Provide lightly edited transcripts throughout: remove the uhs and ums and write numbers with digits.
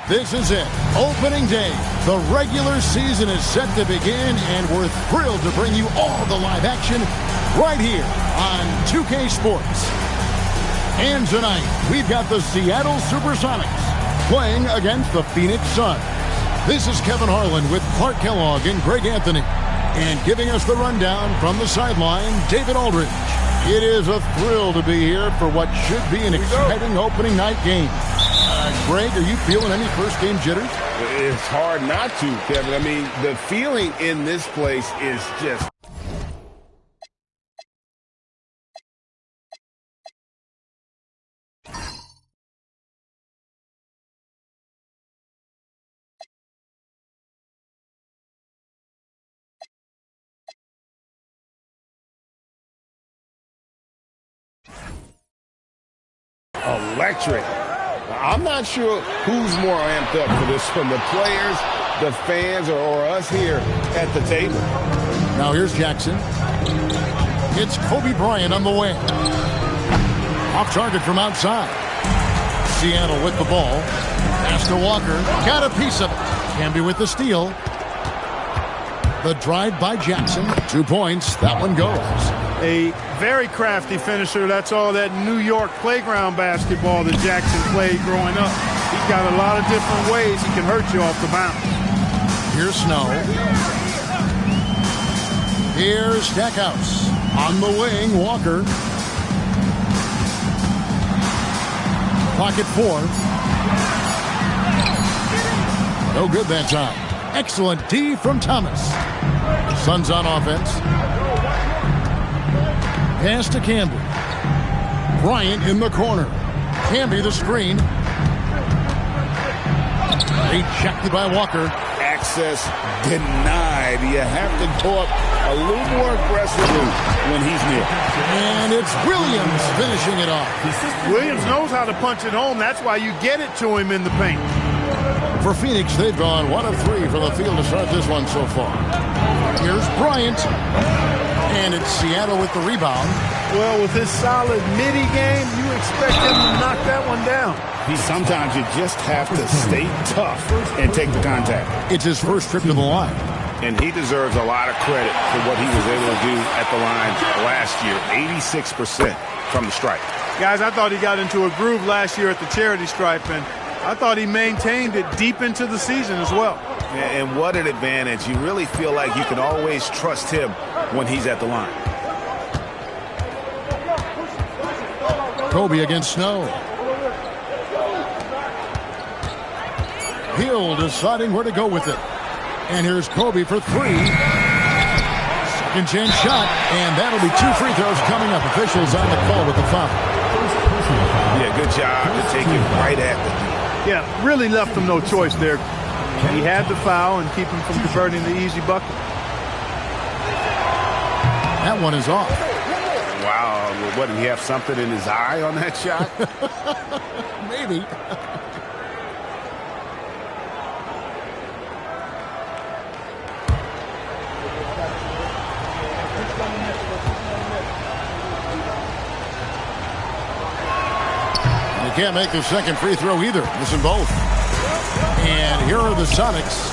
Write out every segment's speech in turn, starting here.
This is it. Opening day. The regular season is set to begin, and we're thrilled to bring you all the live action right here on 2K Sports. And tonight, we've got the Seattle Supersonics playing against the Phoenix Suns. This is Kevin Harlan with Clark Kellogg and Greg Anthony. And giving us the rundown from the sideline, David Aldridge. It is a thrill to be here for what should be an exciting opening night game. Greg, are you feeling any first game jitters? It's hard not to, Kevin. I mean, the feeling in this place is just... electric. I'm not sure who's more amped up for this one, the players, the fans, or us here at the table. Now here's Jackson. It's Kobe Bryant on the wing. Off target from outside. Seattle with the ball. Pass to Walker. Got a piece of it. Camby with the steal. The drive by Jackson. 2 points. That one goes. A very crafty finisher. That's all that New York playground basketball that Jackson played growing up. He's got a lot of different ways he can hurt you off the bounce. Here's Snow. Here's Stackhouse. On the wing, Walker. Pocket 4. No good that time. Excellent D from Thomas. Suns on offense. Pass to Camby. Bryant in the corner. Camby the screen. Rejected by Walker. Access denied. You have to go up a little more aggressively when he's near. And it's Williams finishing it off. Williams knows how to punch it home. That's why you get it to him in the paint. For Phoenix, they've gone 1 of 3 from the field to start this one so far. Here's Bryant. And it's Seattle with the rebound. Well, with his solid midi game, you expect him to knock that one down. Sometimes you just have to stay tough and take the contact. It's his first trip to the line. And he deserves a lot of credit for what he was able to do at the line last year. 86% from the stripe. Guys, I thought he got into a groove last year at the charity stripe, and I thought he maintained it deep into the season as well. And what an advantage. You really feel like you can always trust him when he's at the line. Kobe against Snow. Hill deciding where to go with it. And here's Kobe for 3. Second chance shot. And that'll be 2 free throws coming up. Officials on the call with the foul. Yeah, good job to take it right at the D. Yeah, really left him no choice there. He had the foul and keep him from converting the easy bucket. That one is off. Wow, what, did he have something in his eye on that shot? Maybe. They can't make the second free throw either. Missing both. And here are the Sonics.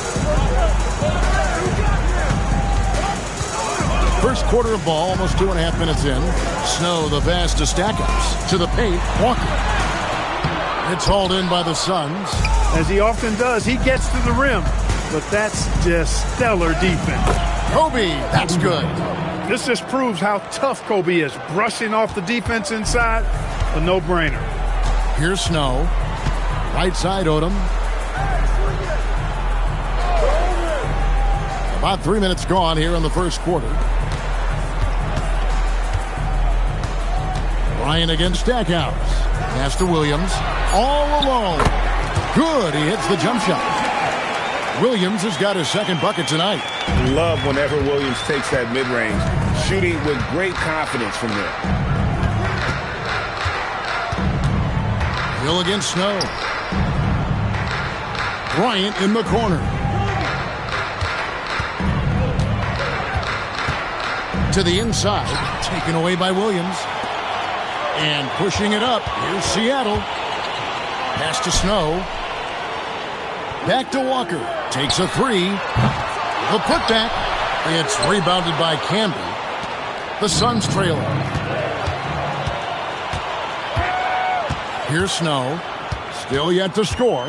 First quarter of ball, almost 2.5 minutes in. Snow, the pass to Stackhouse. To the paint, Walker. It's hauled in by the Suns. As he often does, he gets to the rim. But that's just stellar defense. Kobe, that's good. This just proves how tough Kobe is. Brushing off the defense inside, a no-brainer. Here's Snow. Right side, Odom. About 3 minutes gone here in the first quarter. Bryant against Stackhouse. Pass to Williams. All alone. Good. He hits the jump shot. Williams has got his second bucket tonight. Love whenever Williams takes that mid-range. Shooting with great confidence from there. Hill against Snow. Bryant in the corner. To the inside. Taken away by Williams. And pushing it up. Here's Seattle. Pass to Snow. Back to Walker. Takes a three. The putback. It's rebounded by Camby. The Suns trailing. Here's Snow. Still yet to score.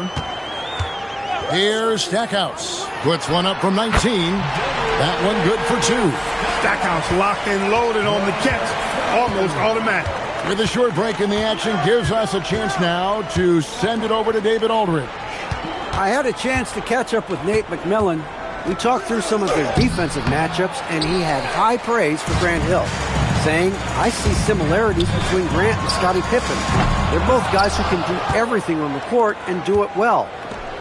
Here's Stackhouse. Puts one up from 19. That one good for two. Stackhouse locked and loaded on the catch. Almost automatic. With a short break in the action, gives us a chance now to send it over to David Aldridge. I had a chance to catch up with Nate McMillan. We talked through some of their defensive matchups, and he had high praise for Grant Hill, saying, I see similarities between Grant and Scottie Pippen. They're both guys who can do everything on the court and do it well.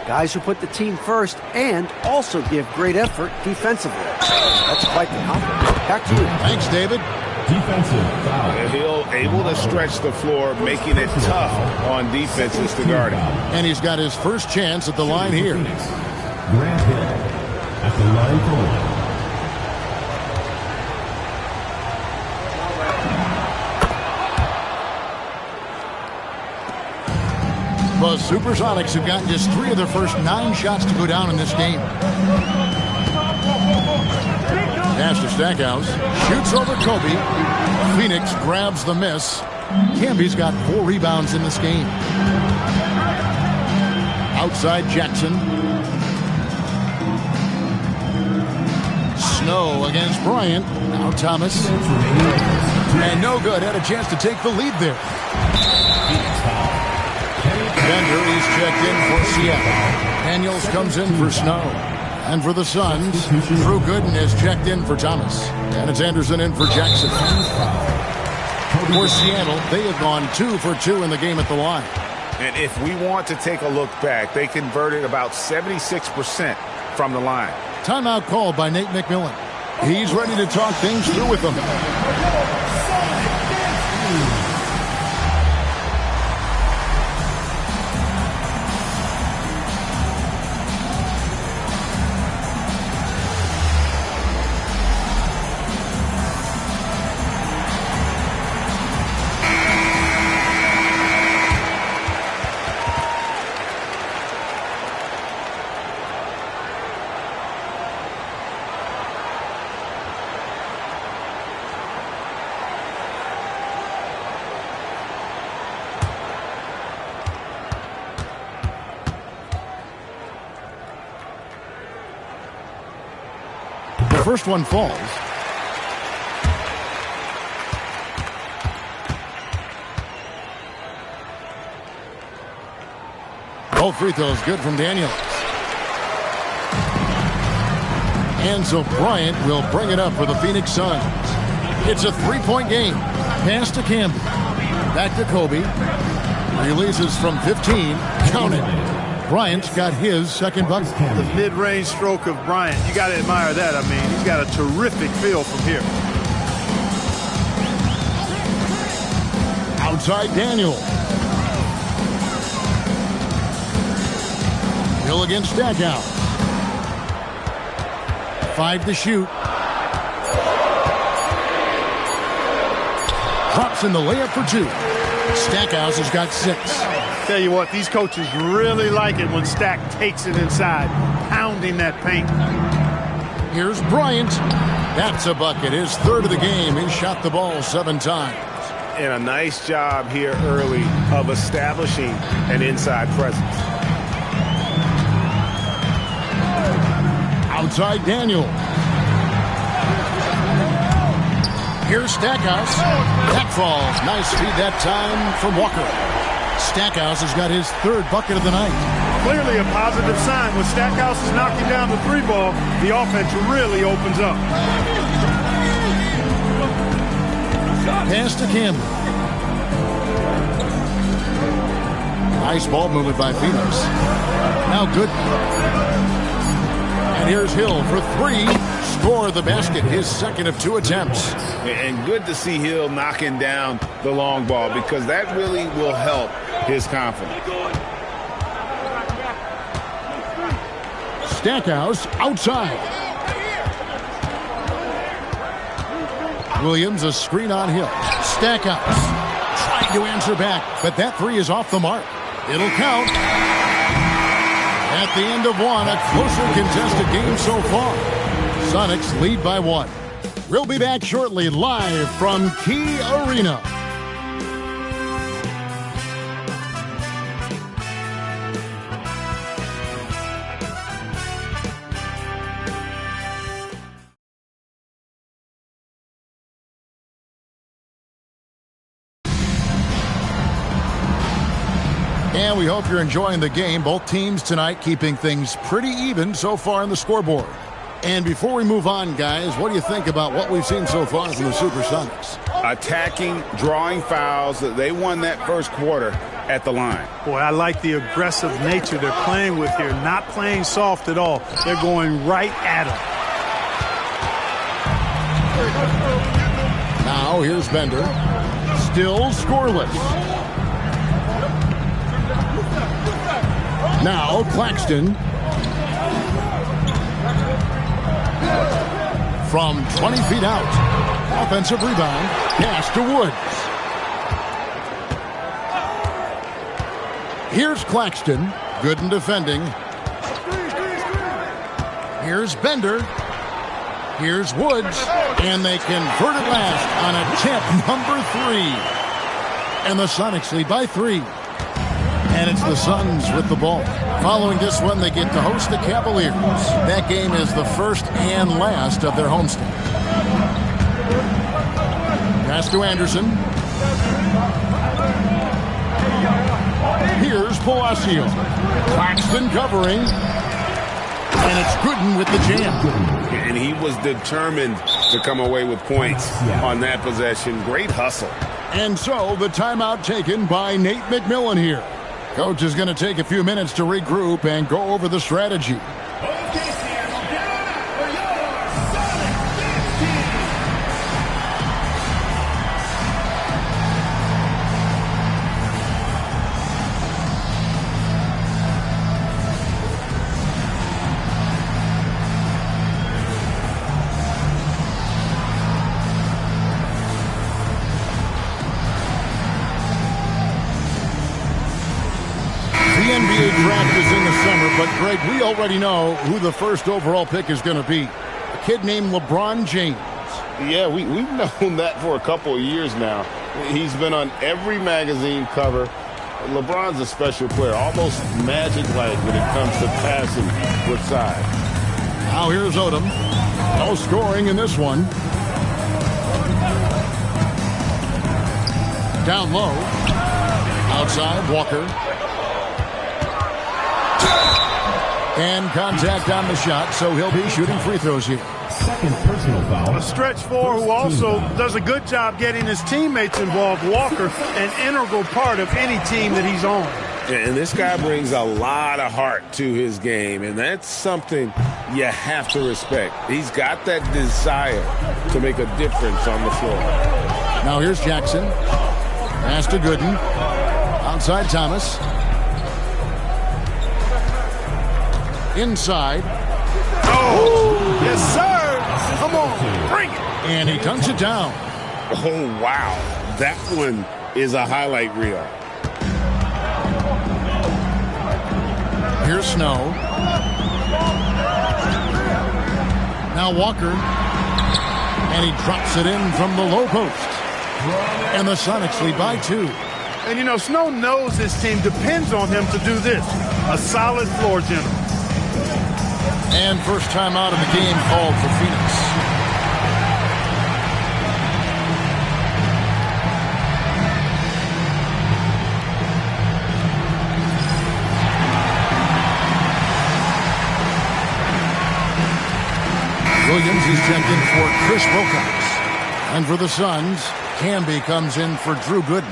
Guys who put the team first and also give great effort defensively. That's quite the compliment. Back to you. Thanks, David. Defensive foul. Hill able to stretch the floor, making it tough on defenses to guard him. And he's got his first chance at the line here. Grant Hill at the line for one. The Supersonics have gotten just 3 of their first 9 shots to go down in this game. Pass to Stackhouse. Shoots over Kobe. Phoenix grabs the miss. Camby's got 4 rebounds in this game. Outside Jackson. Snow against Bryant. Now Thomas. And no good. Had a chance to take the lead there. Bender is checked in for Seattle. Daniels comes in for Snow. And for the Suns, Drew Gooden is checked in for Thomas. And it's Anderson in for Jackson. For Seattle, they have gone 2 for 2 in the game at the line. And if we want to take a look back, they converted about 76% from the line. Timeout called by Nate McMillan. He's ready to talk things through with them. First one falls. Both free throws good from Daniels. And so Bryant will bring it up for the Phoenix Suns. It's a 3-point game. Pass to Camby. Back to Kobe. Releases from 15. Count it. Bryant's got his second bucket. The mid-range stroke of Bryant. You got to admire that. I mean, he's got a terrific feel from here. Outside Daniel. Hill against Stackhouse. 5 to shoot. Drops in the layup for 2. Stackhouse has got 6. Tell you what, these coaches really like it when Stack takes it inside, pounding that paint. Here's Bryant. That's a bucket. His third of the game. He shot the ball 7 times. And a nice job here early of establishing an inside presence. Outside Daniel. Here's Stackhouse. That falls. Nice feed that time from Walker. Stackhouse has got his 3rd bucket of the night. Clearly a positive sign. When Stackhouse is knocking down the 3 ball, the offense really opens up. Pass to Campbell. Nice ball movement by Phoenix. Now good. And here's Hill for 3. Score the basket. His second of 2 attempts. And good to see Hill knocking down the long ball because that really will help his confidence. Stackhouse outside. Williams a screen on Hill. Stackhouse trying to answer back, but that 3 is off the mark. It'll count. At the end of one, a closer contested game so far. Sonics lead by 1. We'll be back shortly, live from Key Arena. And we hope you're enjoying the game. Both teams tonight keeping things pretty even so far on the scoreboard. And before we move on, guys, what do you think about what we've seen so far from the Supersonics? Attacking, drawing fouls. They won that first quarter at the line. Boy, I like the aggressive nature they're playing with here. Not playing soft at all. They're going right at him. Now here's Bender. Still scoreless. Now Claxton. From 20 feet out. Offensive rebound. Pass to Woods. Here's Claxton. Good in defending. Here's Bender. Here's Woods. And they convert it last on attempt number 3. And the Sonics lead by 3. And it's the Suns with the ball. Following this one, they get to host the Cavaliers. That game is the first and last of their homestand. Pass to Anderson. Here's Palacio. Claxton covering. And it's Gooden with the jam. And he was determined to come away with points on that possession. Great hustle. And so the timeout taken by Nate McMillan here. Coach is going to take a few minutes to regroup and go over the strategy. Draft is in the summer, but Greg, we already know who the first overall pick is going to be. A kid named LeBron James. Yeah, we've known that for a couple of years now. He's been on every magazine cover. LeBron's a special player, almost magic-like when it comes to passing with size. Now here's Odom. No scoring in this one. Down low. Outside, Walker. And contact on the shot, so he'll be shooting free throws here. Second personal foul. A stretch four who also does a good job getting his teammates involved. Walker, an integral part of any team that he's on. And this guy brings a lot of heart to his game, and that's something you have to respect. He's got that desire to make a difference on the floor. Now here's Jackson. Pass to Gooden. Outside Thomas. Inside. Oh, yes, sir. Come on, bring it. And he dunks it down. Oh, wow. That one is a highlight reel. Here's Snow. Now Walker. And he drops it in from the low post. And the Sonics lead by 2. And, you know, Snow knows his team depends on him to do this. A solid floor general. And first time out of the game called for Phoenix. Williams is checked in for Chris Wilcox. And for the Suns, Camby comes in for Drew Gooden.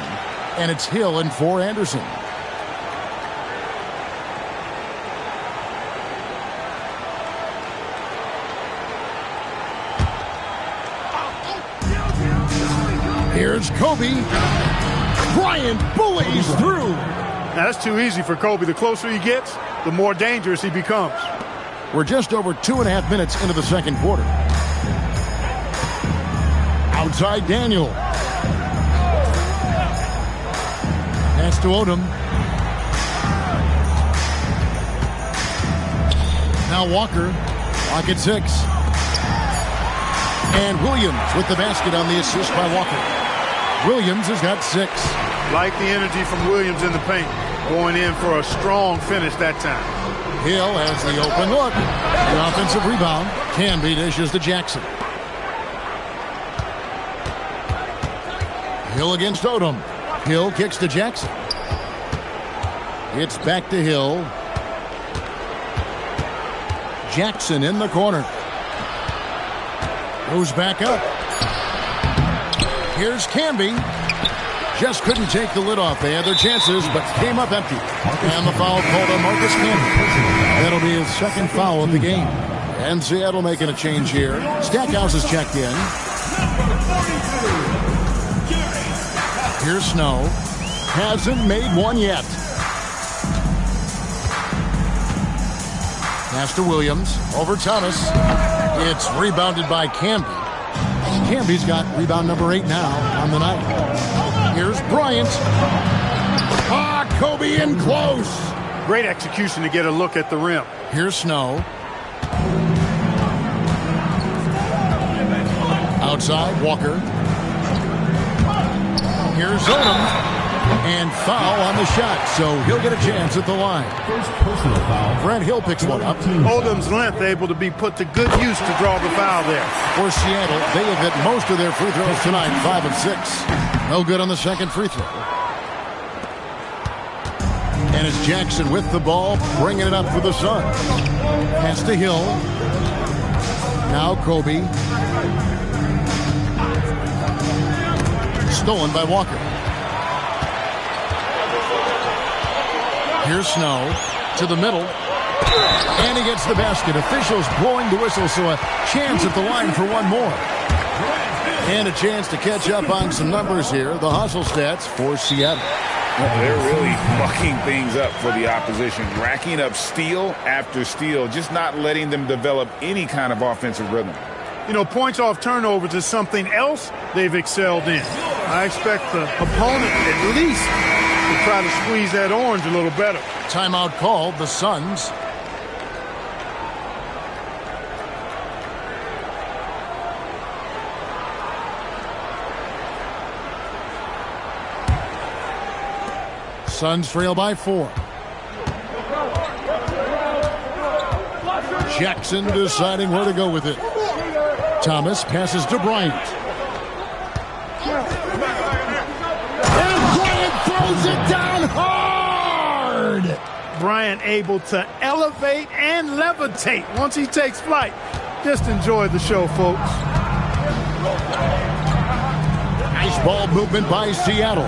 And it's Hill in for Anderson. Here's Kobe. Bryant bullies through. Now, that's too easy for Kobe. The closer he gets, the more dangerous he becomes. We're just over 2.5 minutes into the second quarter. Outside Daniel. Pass to Odom. Now Walker. Clock at 6. And Williams with the basket on the assist by Walker. Williams has got 6. Like the energy from Williams in the paint. Going in for a strong finish that time. Hill has the open look. The offensive rebound. Canby dishes to Jackson. Hill against Odom. Hill kicks to Jackson. It's back to Hill. Jackson in the corner. Goes back up. Here's Canby. Just couldn't take the lid off. They had their chances, but came up empty. And the foul called on Marcus Canby. That'll be his second foul of the game. And Seattle making a change here. Stackhouse is checked in. Here's Snow. Hasn't made one yet. Pass to Williams. Over Thomas. It's rebounded by Canby. Canby's got rebound number 8 now on the night. Here's Bryant. Kobe in close. Great execution to get a look at the rim. Here's Snow. Outside, Walker. Here's Odom. And foul on the shot, so he'll get a chance at the line. First personal foul. Brent Hill picks one up. Odom's length able to be put to good use to draw the foul there. For Seattle, they have hit most of their free throws tonight, 5 of 6. No good on the second free throw. And it's Jackson with the ball, bringing it up for the Suns. Pass to Hill. Now Kobe. Stolen by Walker. Here's Snow to the middle. And he gets the basket. Officials blowing the whistle, so a chance at the line for one more. And a chance to catch up on some numbers here. The hustle stats for Seattle. They're really mucking things up for the opposition, racking up steal after steal, just not letting them develop any kind of offensive rhythm. You know, points off turnovers is something else they've excelled in. I expect the opponent at least to try to squeeze that orange a little better. Timeout called, the Suns. Suns trail by 4. Jackson deciding where to go with it. Thomas passes to Bryant. And Bryant throws it down hard! Bryant able to elevate and levitate once he takes flight. Just enjoy the show, folks. Nice ball movement by Seattle.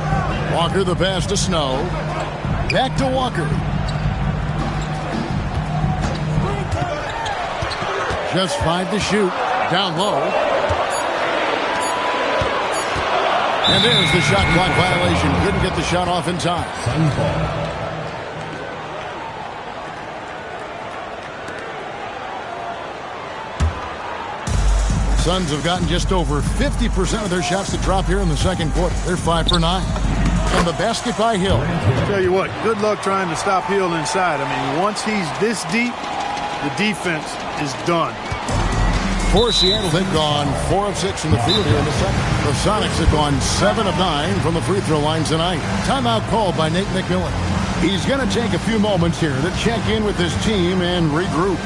Walker the pass to Snow. Back to Walker. Just 5 to shoot. Down low. And there's the shot clock violation. Couldn't get the shot off in time. Suns ball. Suns have gotten just over 50% of their shots to drop here in the second quarter. They're 5 for 9. And the basket by Hill. Tell you what, good luck trying to stop Hill inside. I mean, once he's this deep, the defense is done. For Seattle, they've gone 4 of 6 from the field here in the second. The Sonics have gone 7 of 9 from the free throw line tonight. Timeout called by Nate McMillan. He's going to take a few moments here to check in with his team and regroup.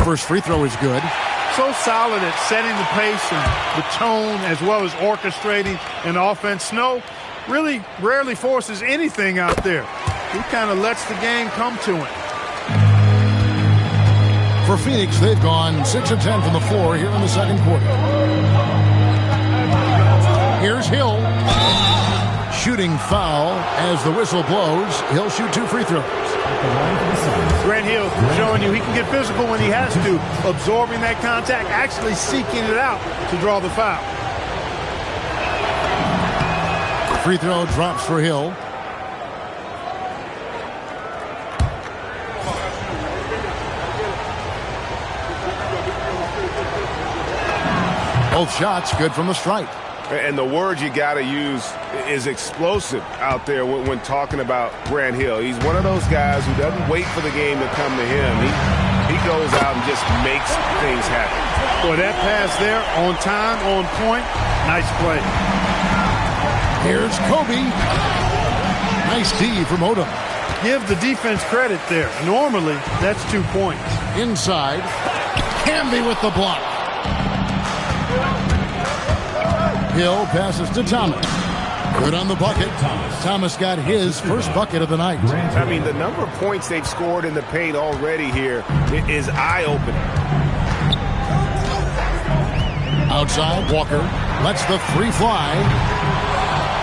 First free throw is good. so solid at setting the pace and the tone as well as orchestrating an offense. Snow really rarely forces anything out there. He kind of lets the game come to him. For Phoenix, they've gone 6 of 10 from the floor here in the second quarter. Here's Hill. Shooting foul as the whistle blows. He'll shoot 2 free throws. Grant Hill showing you he can get physical when he has to, absorbing that contact, actually seeking it out to draw the foul. Free throw drops for Hill. Both shots good from the stripe. And the word you got to use is explosive out there when talking about Grant Hill. He's one of those guys who doesn't wait for the game to come to him. He goes out and just makes things happen. Boy, that pass there, on time, on point, nice play. Here's Kobe. Nice D from Odom. Give the defense credit there. Normally, that's 2 points. Inside. Camby with the block. Hill passes to Thomas. Good on the bucket. Thomas got his first bucket of the night. I mean, the number of points they've scored in the paint already here is eye-opening. Outside, Walker lets the 3 fly.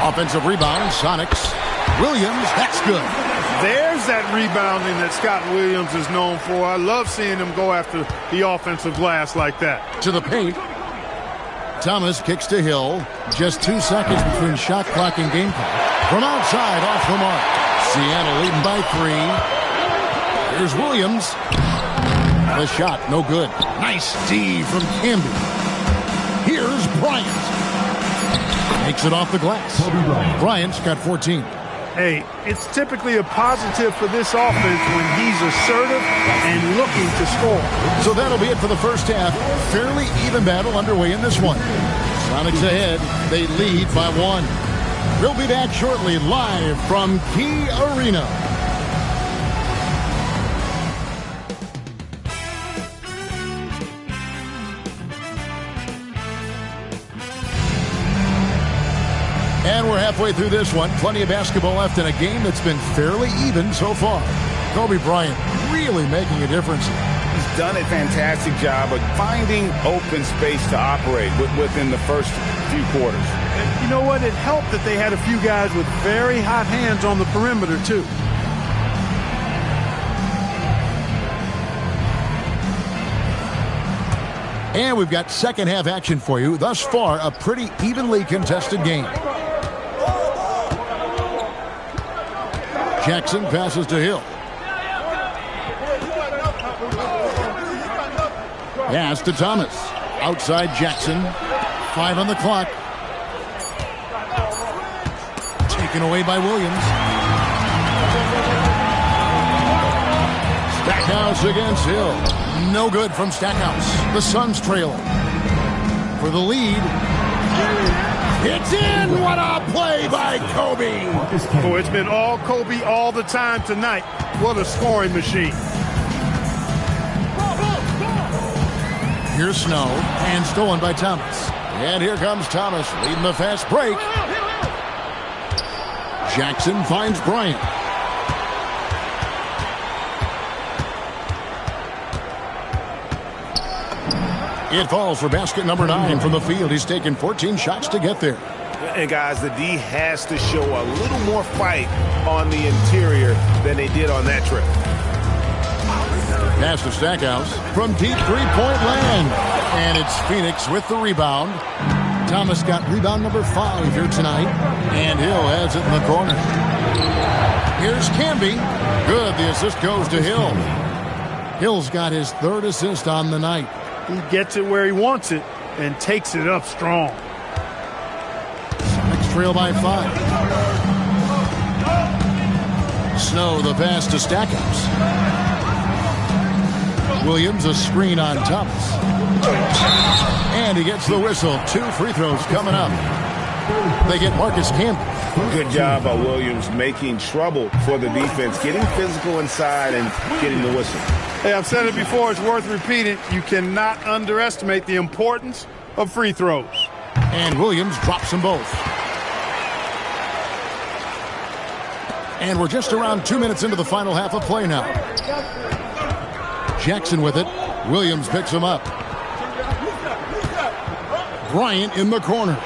Offensive rebound, Sonics. Williams, that's good. There's that rebounding that Scott Williams is known for. I love seeing him go after the offensive glass like that. To the paint. Thomas kicks to Hill. Just 2 seconds between shot clock and game clock. From outside, off the mark. Seattle leading by 3. Here's Williams. The shot, no good. Nice D from Camby. Here's Bryant. Makes it off the glass. Bryant's got 14. Hey, it's typically a positive for this offense when he's assertive and looking to score. So that'll be it for the first half. Fairly even battle underway in this one. Sonics ahead. They lead by 1. We'll be back shortly live from Key Arena. And we're halfway through this one. Plenty of basketball left in a game that's been fairly even so far. Kobe Bryant really making a difference. He's done a fantastic job of finding open space to operate within the first few quarters. And you know what? It helped that they had a few guys with very hot hands on the perimeter, too. And we've got second half action for you. Thus far, a pretty evenly contested game. Jackson passes to Hill. Pass to Thomas. Outside Jackson. 5 on the clock. Taken away by Williams. Stackhouse against Hill. No good from Stackhouse. The Suns trailing. For the lead. It's in! What a play by Kobe! Oh, it's been all Kobe all the time tonight. What a scoring machine. Here's Snow, and stolen by Thomas. And here comes Thomas, leading the fast break. Jackson finds Bryant. It falls for basket number 9 from the field. He's taken 14 shots to get there. And guys, the D has to show a little more fight on the interior than they did on that trip. Pass to Stackhouse from deep three-point land. And it's Phoenix with the rebound. Thomas got rebound number 5 here tonight. And Hill has it in the corner. Here's Camby. Good. The assist goes to Hill. Hill's got his 3rd assist on the night. He gets it where he wants it and takes it up strong. Sonics trail by 5. Snow the pass to Stackhouse. Williams a screen on Thomas. And he gets the whistle. 2 free throws coming up. They get Marcus Camby. Good job by Williams making trouble for the defense, getting physical inside and getting the whistle. Hey, I've said it before. It's worth repeating. You cannot underestimate the importance of free throws. And Williams drops them both. And we're just around 2 minutes into the final half of play now. Jackson with it. Williams picks him up. Bryant in the corner.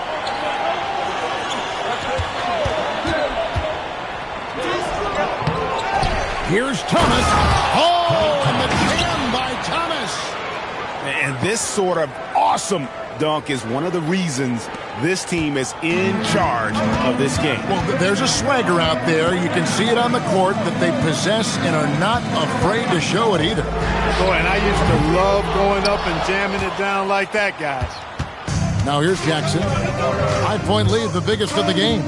Here's Thomas. Oh, and the jam by Thomas. And this sort of awesome dunk is one of the reasons this team is in charge of this game. Well, there's a swagger out there. You can see it on the court that they possess and are not afraid to show it either. Boy, and I used to love going up and jamming it down like that, guys. Now here's Jackson. 5-point lead, the biggest of the game.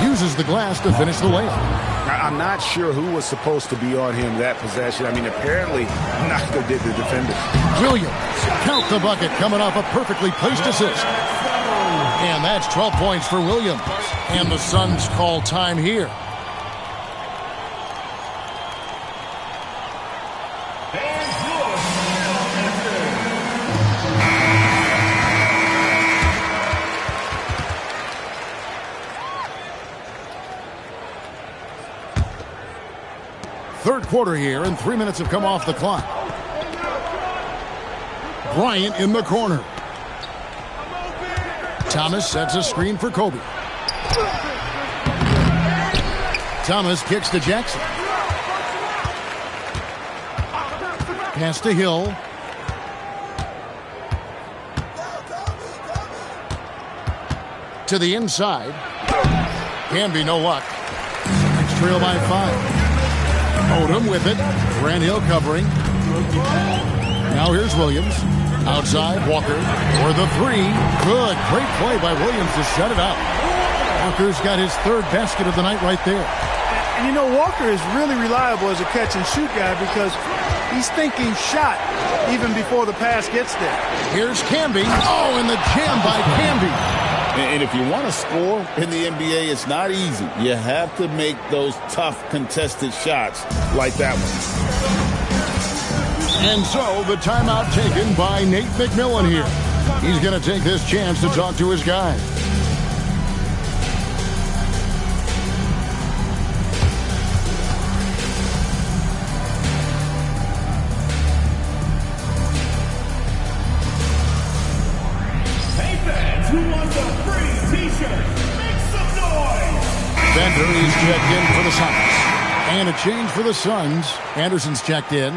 Uses the glass to finish the layup. I'm not sure who was supposed to be on him that possession. I mean, apparently neither did the defender. Williams, count the bucket, coming off a perfectly placed assist. And that's 12 points for Williams. And the Suns call time here. Third quarter here, and 3 minutes have come off the clock. Bryant in the corner. Thomas sets a screen for Kobe. Thomas kicks to Jackson. Pass to Hill. To the inside. Camby, no luck. Celtics trail by 5. Odom with it. Grant Hill covering. Now here's Williams. Outside, Walker for the three. Good. Great play by Williams to shut it out. Walker's got his third basket of the night right there. And you know, Walker is really reliable as a catch-and-shoot guy because he's thinking shot even before the pass gets there. Here's Camby. Oh, and the jam by Camby. And if you want to score in the NBA, it's not easy. You have to make those tough contested shots like that one. And so the timeout taken by Nate McMillan here. He's going to take this chance to talk to his guys. Bender is checked in for the Suns. And a change for the Suns. Anderson's checked in.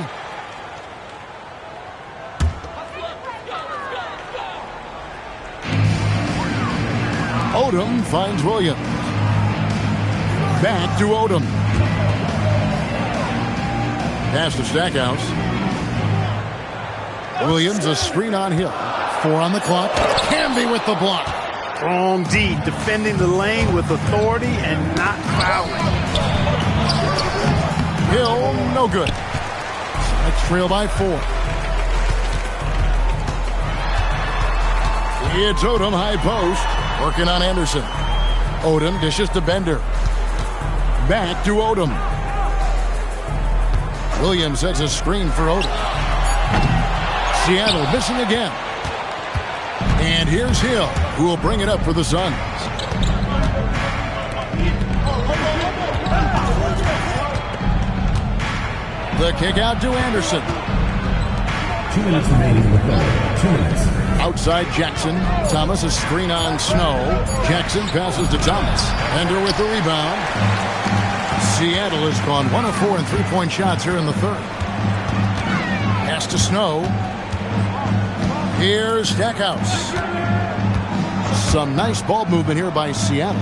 Odom finds Williams. Back to Odom. Pass to Stackhouse. Williams, a screen on Hill. 4 on the clock. Camby with the block. Strong D, defending the lane with authority and not fouling. Hill, no good. Celtics trail by 4. It's Odom, high post, working on Anderson. Odom dishes to Bender. Back to Odom. Williams sets a screen for Odom. Seattle missing again. And here's Hill, who will bring it up for the Suns. The kick out to Anderson. 2 minutes remaining in the third. 2 minutes. Outside Jackson. Thomas, a screen on Snow. Jackson passes to Thomas. Bender with the rebound. Seattle has gone 1 of 4 in three-point shots here in the third. Pass to Snow. Here's Stackhouse. Some nice ball movement here by Seattle.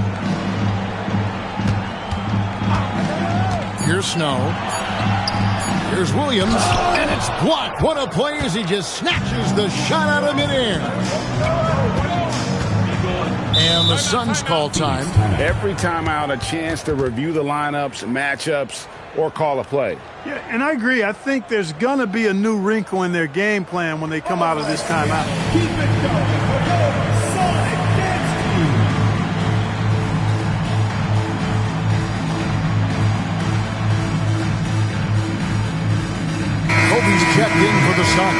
Here's Snow. Here's Williams. And it's blocked. What a play as he just snatches the shot out of midair. And the Suns call time. Every timeout, a chance to review the lineups, matchups, or call a play. Yeah, and I agree. I think there's going to be a new wrinkle in their game plan when they come out of this timeout. Camby's checked in for the Suns.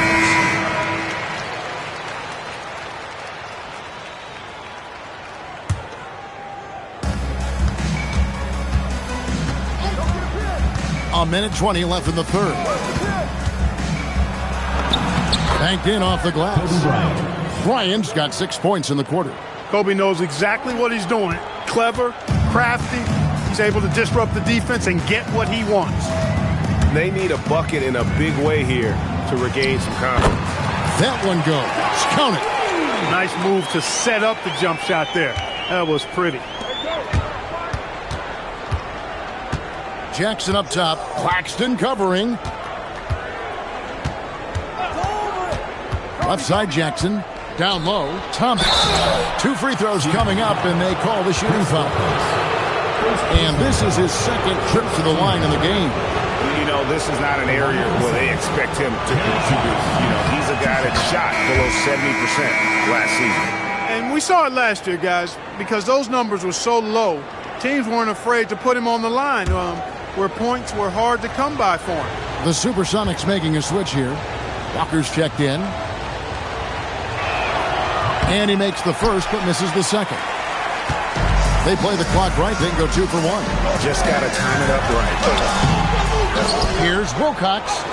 A minute 20 left in the third. Banked in off the glass. Bryant's got 6 points in the quarter. Kobe knows exactly what he's doing. Clever, crafty. He's able to disrupt the defense and get what he wants. They need a bucket in a big way here to regain some confidence. That one goes. Count it. Nice move to set up the jump shot there. That was pretty. Jackson up top. Claxton covering. Left side Jackson. Down low. Thomas. 2 free throws coming up, and they call the shooting foul. And this is his second trip to the line in the game. You know, this is not an area where they expect him to contribute. You know, he's a guy that shot below 70% last season. And we saw it last year, guys, because those numbers were so low. Teams weren't afraid to put him on the line where points were hard to come by for him. The Supersonics making a switch here. Walker's checked in. And he makes the first but misses the second. They play the clock right. They can go 2 for 1. Just got to time it up right. Here's Wilcox.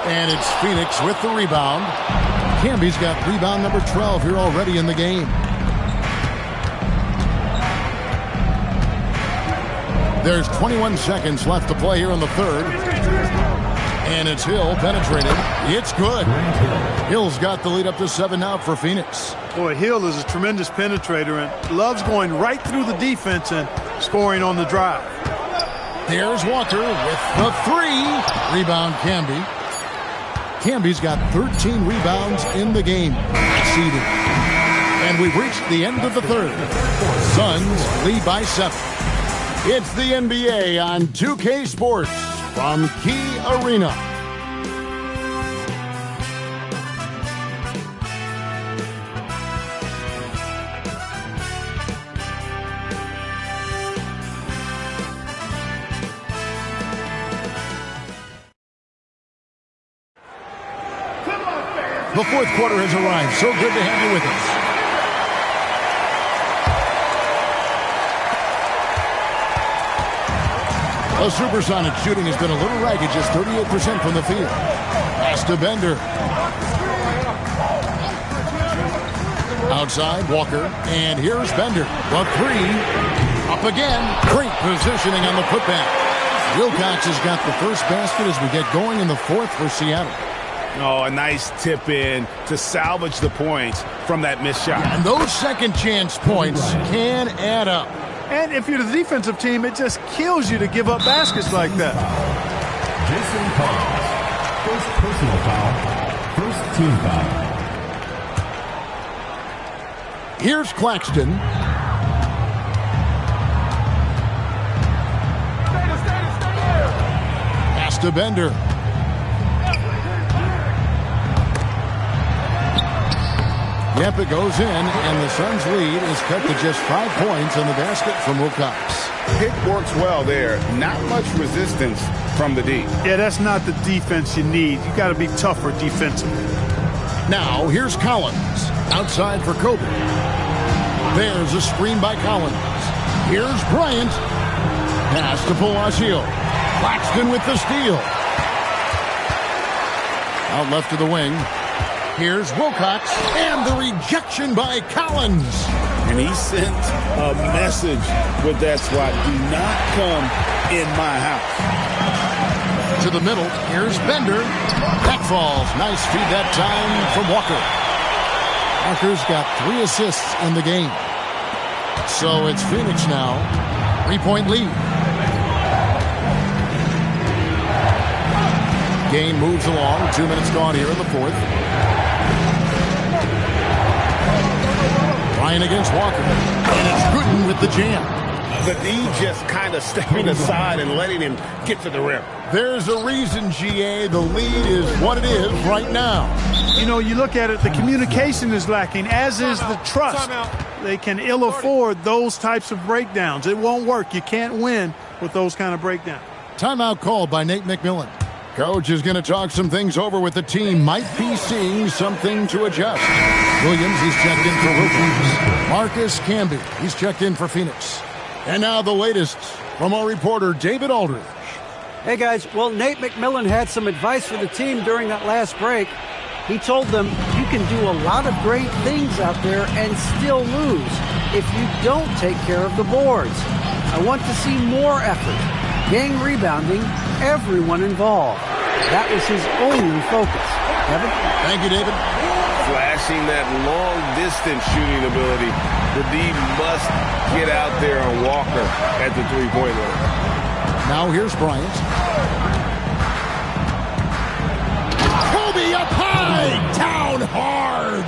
And it's Phoenix with the rebound. Camby's got rebound number 12 here already in the game. There's 21 seconds left to play here in the third. And it's Hill penetrating. It's good. Hill's got the lead up to 7 now for Phoenix. Boy, Hill is a tremendous penetrator and loves going right through the defense and scoring on the drive. There's Walker with the 3. Rebound Camby. Camby's got 13 rebounds in the game. Exceeding. And we've reached the end of the third. Suns lead by 7. It's the NBA on 2K Sports from Key Arena. The fourth quarter has arrived. So good to have you with us. The Supersonic shooting has been a little ragged, just 38% from the field. Pass to Bender. Outside, Walker. And here's Bender. The 3. Up again. Great positioning on the putback. Wilcox has got the first basket as we get going in the fourth for Seattle. Oh, a nice tip in to salvage the points from that missed shot. And those second chance points can add up. And if you're the defensive team, it just kills you to give up baskets like that. Jason Collins. First personal foul. First team foul. Here's Claxton. Pass to Bender. Yep, it goes in, and the Suns' lead is cut to just 5 points on the basket from Wilcox. Pick works well there. Not much resistance from the D. Yeah, that's not the defense you need. You got to be tougher defensively. Now, here's Collins. Outside for Kobe. There's a screen by Collins. Here's Bryant. Pass to Palacio. Claxton with the steal. Out left to the wing. Here's Wilcox, and the rejection by Collins. And he sent a message with that swat. Do not come in my house. To the middle, here's Bender. That falls. Nice feed that time from Walker. Walker's got 3 assists in the game. So it's Phoenix now. 3-point lead. Game moves along. 2 minutes gone here in the fourth. Ryan against Walker. And it's Gooden with the jam. The D just kind of stepping aside and letting him get to the rim. There's a reason, GA, the lead is what it is right now. You know, you look at it, the communication is lacking, as is the trust. They can ill afford those types of breakdowns. It won't work. You can't win with those kind of breakdowns. Timeout called by Nate McMillan. Coach is going to talk some things over with the team. Might be seeing something to adjust. Williams, he's checked in for Wilkins. Marcus Camby, he's checked in for Phoenix. And now the latest from our reporter, David Aldridge. Hey, guys. Well, Nate McMillan had some advice for the team during that last break. He told them, you can do a lot of great things out there and still lose if you don't take care of the boards. I want to see more effort, gang rebounding, everyone involved. That was his only focus. Kevin? Thank you, David. Flashing that long-distance shooting ability. The D must get out there on Walker at the three-point line. Now here's Bryant. Kobe up high, down hard.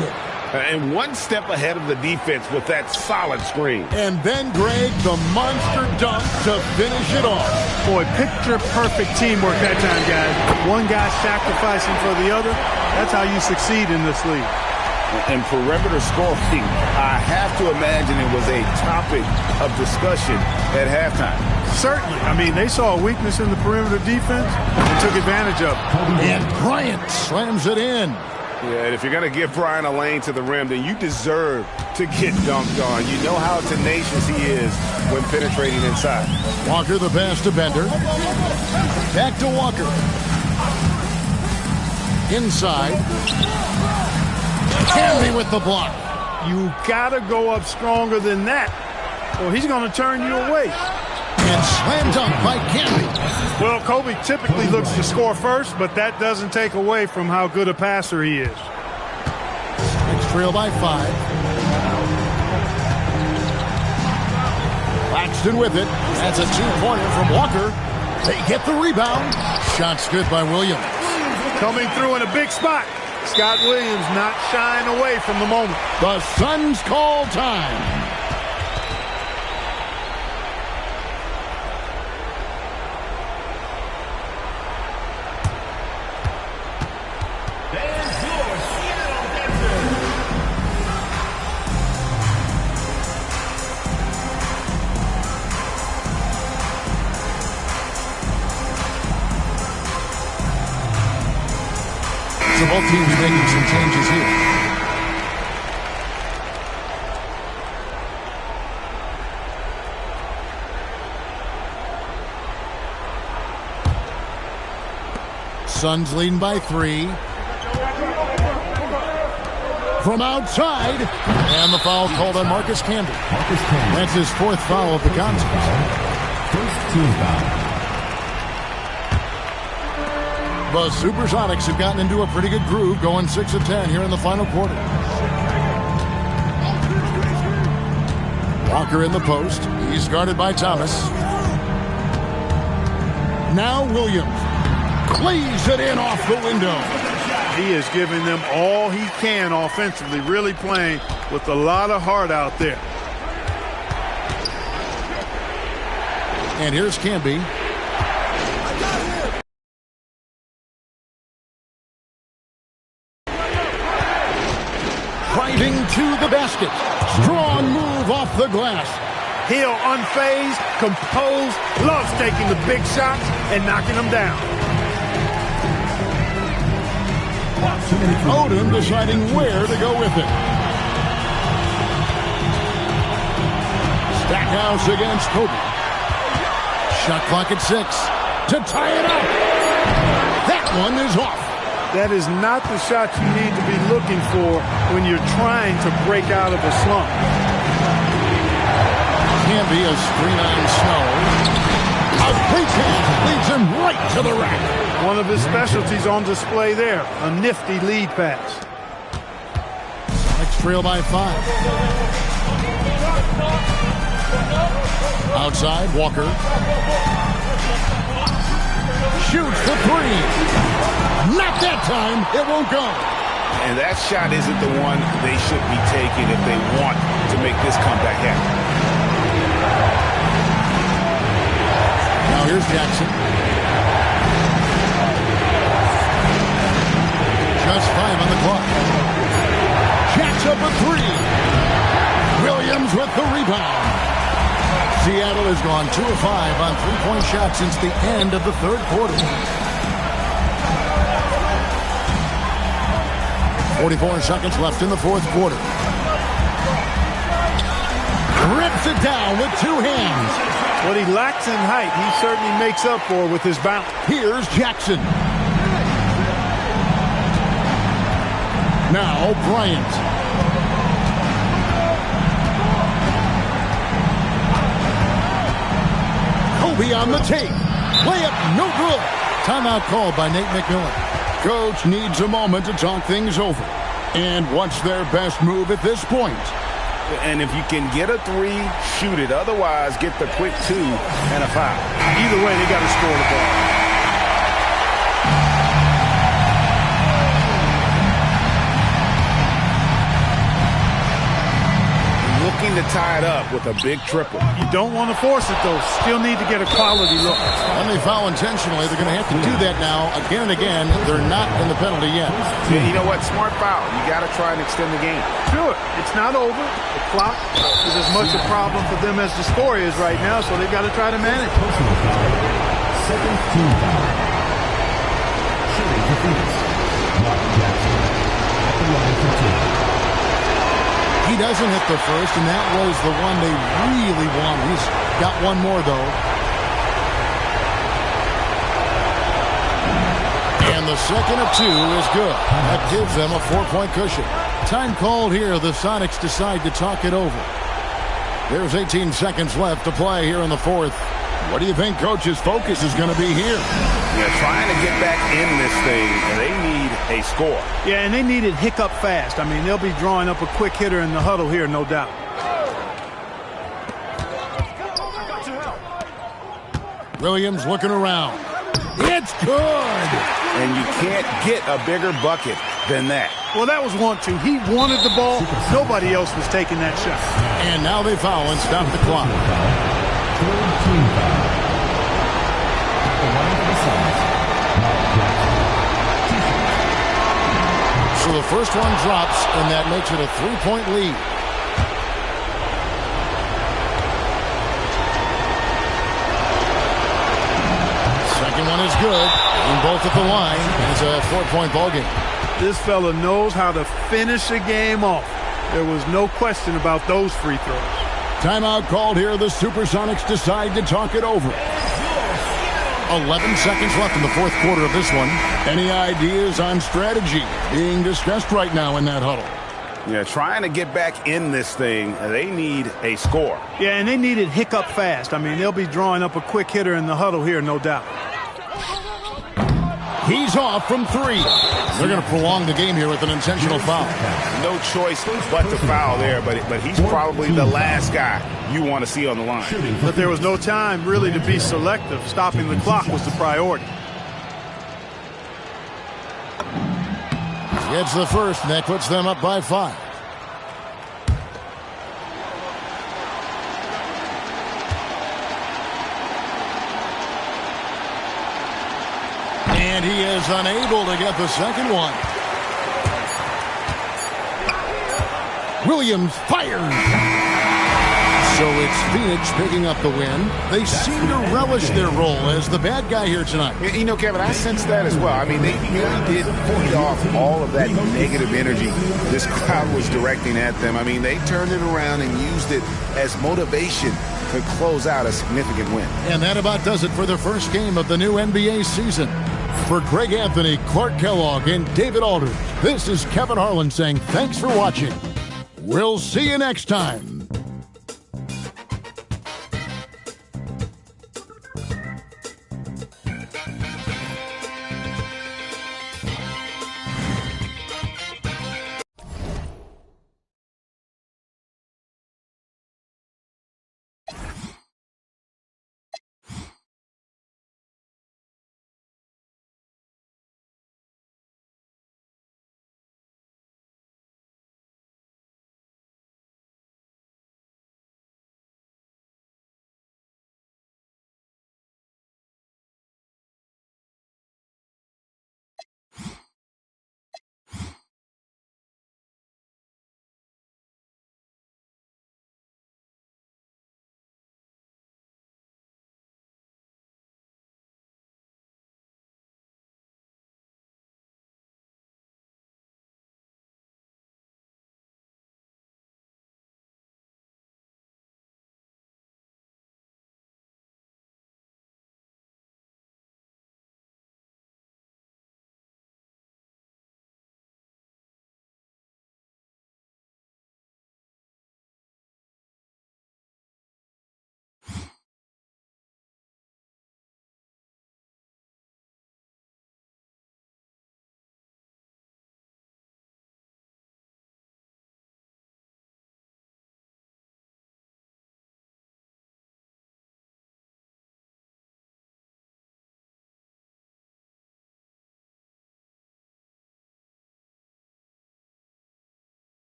And one step ahead of the defense with that solid screen. And then Greg, the monster dunk to finish it off. Boy, picture-perfect teamwork that time, guys. One guy sacrificing for the other. That's how you succeed in this league. And perimeter scoring, I have to imagine it was a topic of discussion at halftime. Certainly. I mean, they saw a weakness in the perimeter defense and took advantage of it. And Bryant slams it in. Yeah, and if you're going to give Bryant a lane to the rim, then you deserve to get dunked on. You know how tenacious he is when penetrating inside. Walker the pass to Bender. Back to Walker. Inside. Camby with the block. You got to go up stronger than that, or he's going to turn you away. And slam dunk by Camby. Well, Kobe typically looks to score first, but that doesn't take away from how good a passer he is. Next trail by 5. Claxton with it. That's a two-pointer from Walker. They get the rebound. Shot's good by Williams. Coming through in a big spot. Scott Williams not shying away from the moment. The Suns call time. So both teams making some changes here. Suns leading by 3. From outside. And the foul called on Marcus Camby. That's his 4th foul of the contest. First team foul. The Supersonics have gotten into a pretty good groove, going 6 of 10 here in the final quarter. Walker in the post. He's guarded by Thomas. Now Williams lays it in off the window. He is giving them all he can offensively, really playing with a lot of heart out there. And here's Camby. Driving to the basket. Strong move off the glass. Hill unfazed, composed, loves taking the big shots and knocking them down. Odom deciding where to go with it. Stackhouse against Kobe. Shot clock at 6 to tie it up. That one is off. That is not the shot you need to be looking for when you're trying to break out of a slump. Camby a screen on Snow. A quick pass leads him right to the rack. One of his specialties on display there, a nifty lead pass. Next trail by 5. Outside, Walker. Shoots the 3. Not that time. It won't go. And that shot isn't the one they should be taking if they want to make this comeback happen. Now here's Jackson. Just 5 on the clock. Jacks up a 3. Williams with the rebound. Seattle has gone 2 of 5 on 3-point shots since the end of the 3rd quarter. 44 seconds left in the fourth quarter. Rips it down with two hands. What he lacks in height, he certainly makes up for with his bounce. Here's Jackson. Now Bryant. Kobe on the tape. Layup, no good. Timeout called by Nate McMillan. Coach needs a moment to talk things over. And what's their best move at this point? And if you can get a three, shoot it. Otherwise, get the quick two and a foul. Either way, they got to score the ball. Looking to tie it up with a big triple. You don't want to force it, though. Still need to get a quality look. When they foul intentionally, they're going to have to do that now again and again. They're not in the penalty yet. Yeah, you know what? Smart foul. You got to try and extend the game. Sure. It's not over. The clock is as much a problem for them as the score is right now, so they've got to try to manage it. Second team foul. Shooting for Phoenix. Mark Jackson at the line for two. He doesn't hit the first, and that was the one they really wanted. He's got one more, though. And the second of two is good. That gives them a 4-point cushion. Time called here. The Sonics decide to talk it over. There's 18 seconds left to play here in the fourth. What do you think Coach's focus is going to be here? Yeah, trying to get back in this thing, and they need a score. Yeah, and they need it hiccup fast. I mean, they'll be drawing up a quick hitter in the huddle here, no doubt. Williams looking around. It's good! And you can't get a bigger bucket than that. Well, that was 1-2. He wanted the ball. Nobody else was taking that shot. And now they foul and stop the clock. Third team foul. At the line for the Suns. Mark Jackson. So the first one drops, and that makes it a 3-point lead. Second one is good. And both at the line. And it's a 4-point ball game. This fella knows how to finish a game off. There was no question about those free throws. Timeout called here. The Supersonics decide to talk it over. 11 seconds left in the fourth quarter of this one. Any ideas on strategy being discussed right now in that huddle? Yeah, trying to get back in this thing, they need a score. Yeah, and they need it hiccup fast. I mean, they'll be drawing up a quick hitter in the huddle here, no doubt. He's off from three. They're going to prolong the game here with an intentional foul. No choice but to foul there, but he's probably the last guy you want to see on the line. But there was no time really to be selective. Stopping the clock was the priority. He gets the first, and that puts them up by 5. And he is unable to get the second one. Williams fires. So it's Phoenix picking up the win. They seem to relish their role as the bad guy here tonight. You know, Kevin, I sense that as well. I mean, they really did feed off all of that negative energy this crowd was directing at them. I mean, they turned it around and used it as motivation to close out a significant win. And that about does it for the first game of the new NBA season. For Greg Anthony, Clark Kellogg, and David Aldridge, this is Kevin Harlan saying thanks for watching. We'll see you next time.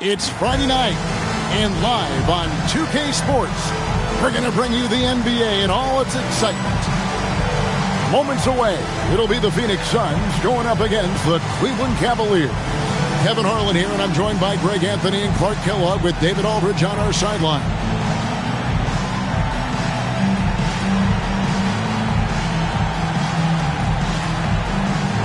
It's Friday night, and live on 2K Sports, we're going to bring you the NBA in all its excitement. Moments away, it'll be the Phoenix Suns going up against the Cleveland Cavaliers. Kevin Harlan here, and I'm joined by Greg Anthony and Clark Kellogg with David Aldridge on our sideline.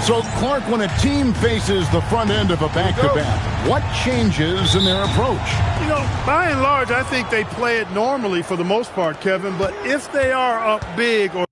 So, Clark, when a team faces the front end of a back-to-back, what changes in their approach? You know, by and large, I think they play it normally for the most part, Kevin. But if they are up big or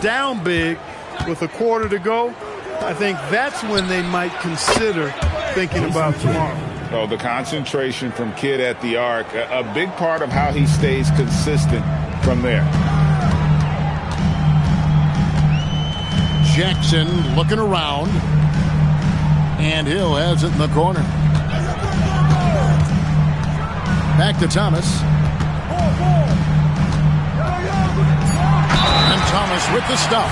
down big with a quarter to go, I think that's when they might consider thinking about tomorrow. Oh, the concentration from Kidd at the arc, a big part of how he stays consistent from there. Jackson looking around, and Hill has it in the corner. Back to Thomas. And Thomas with the stop.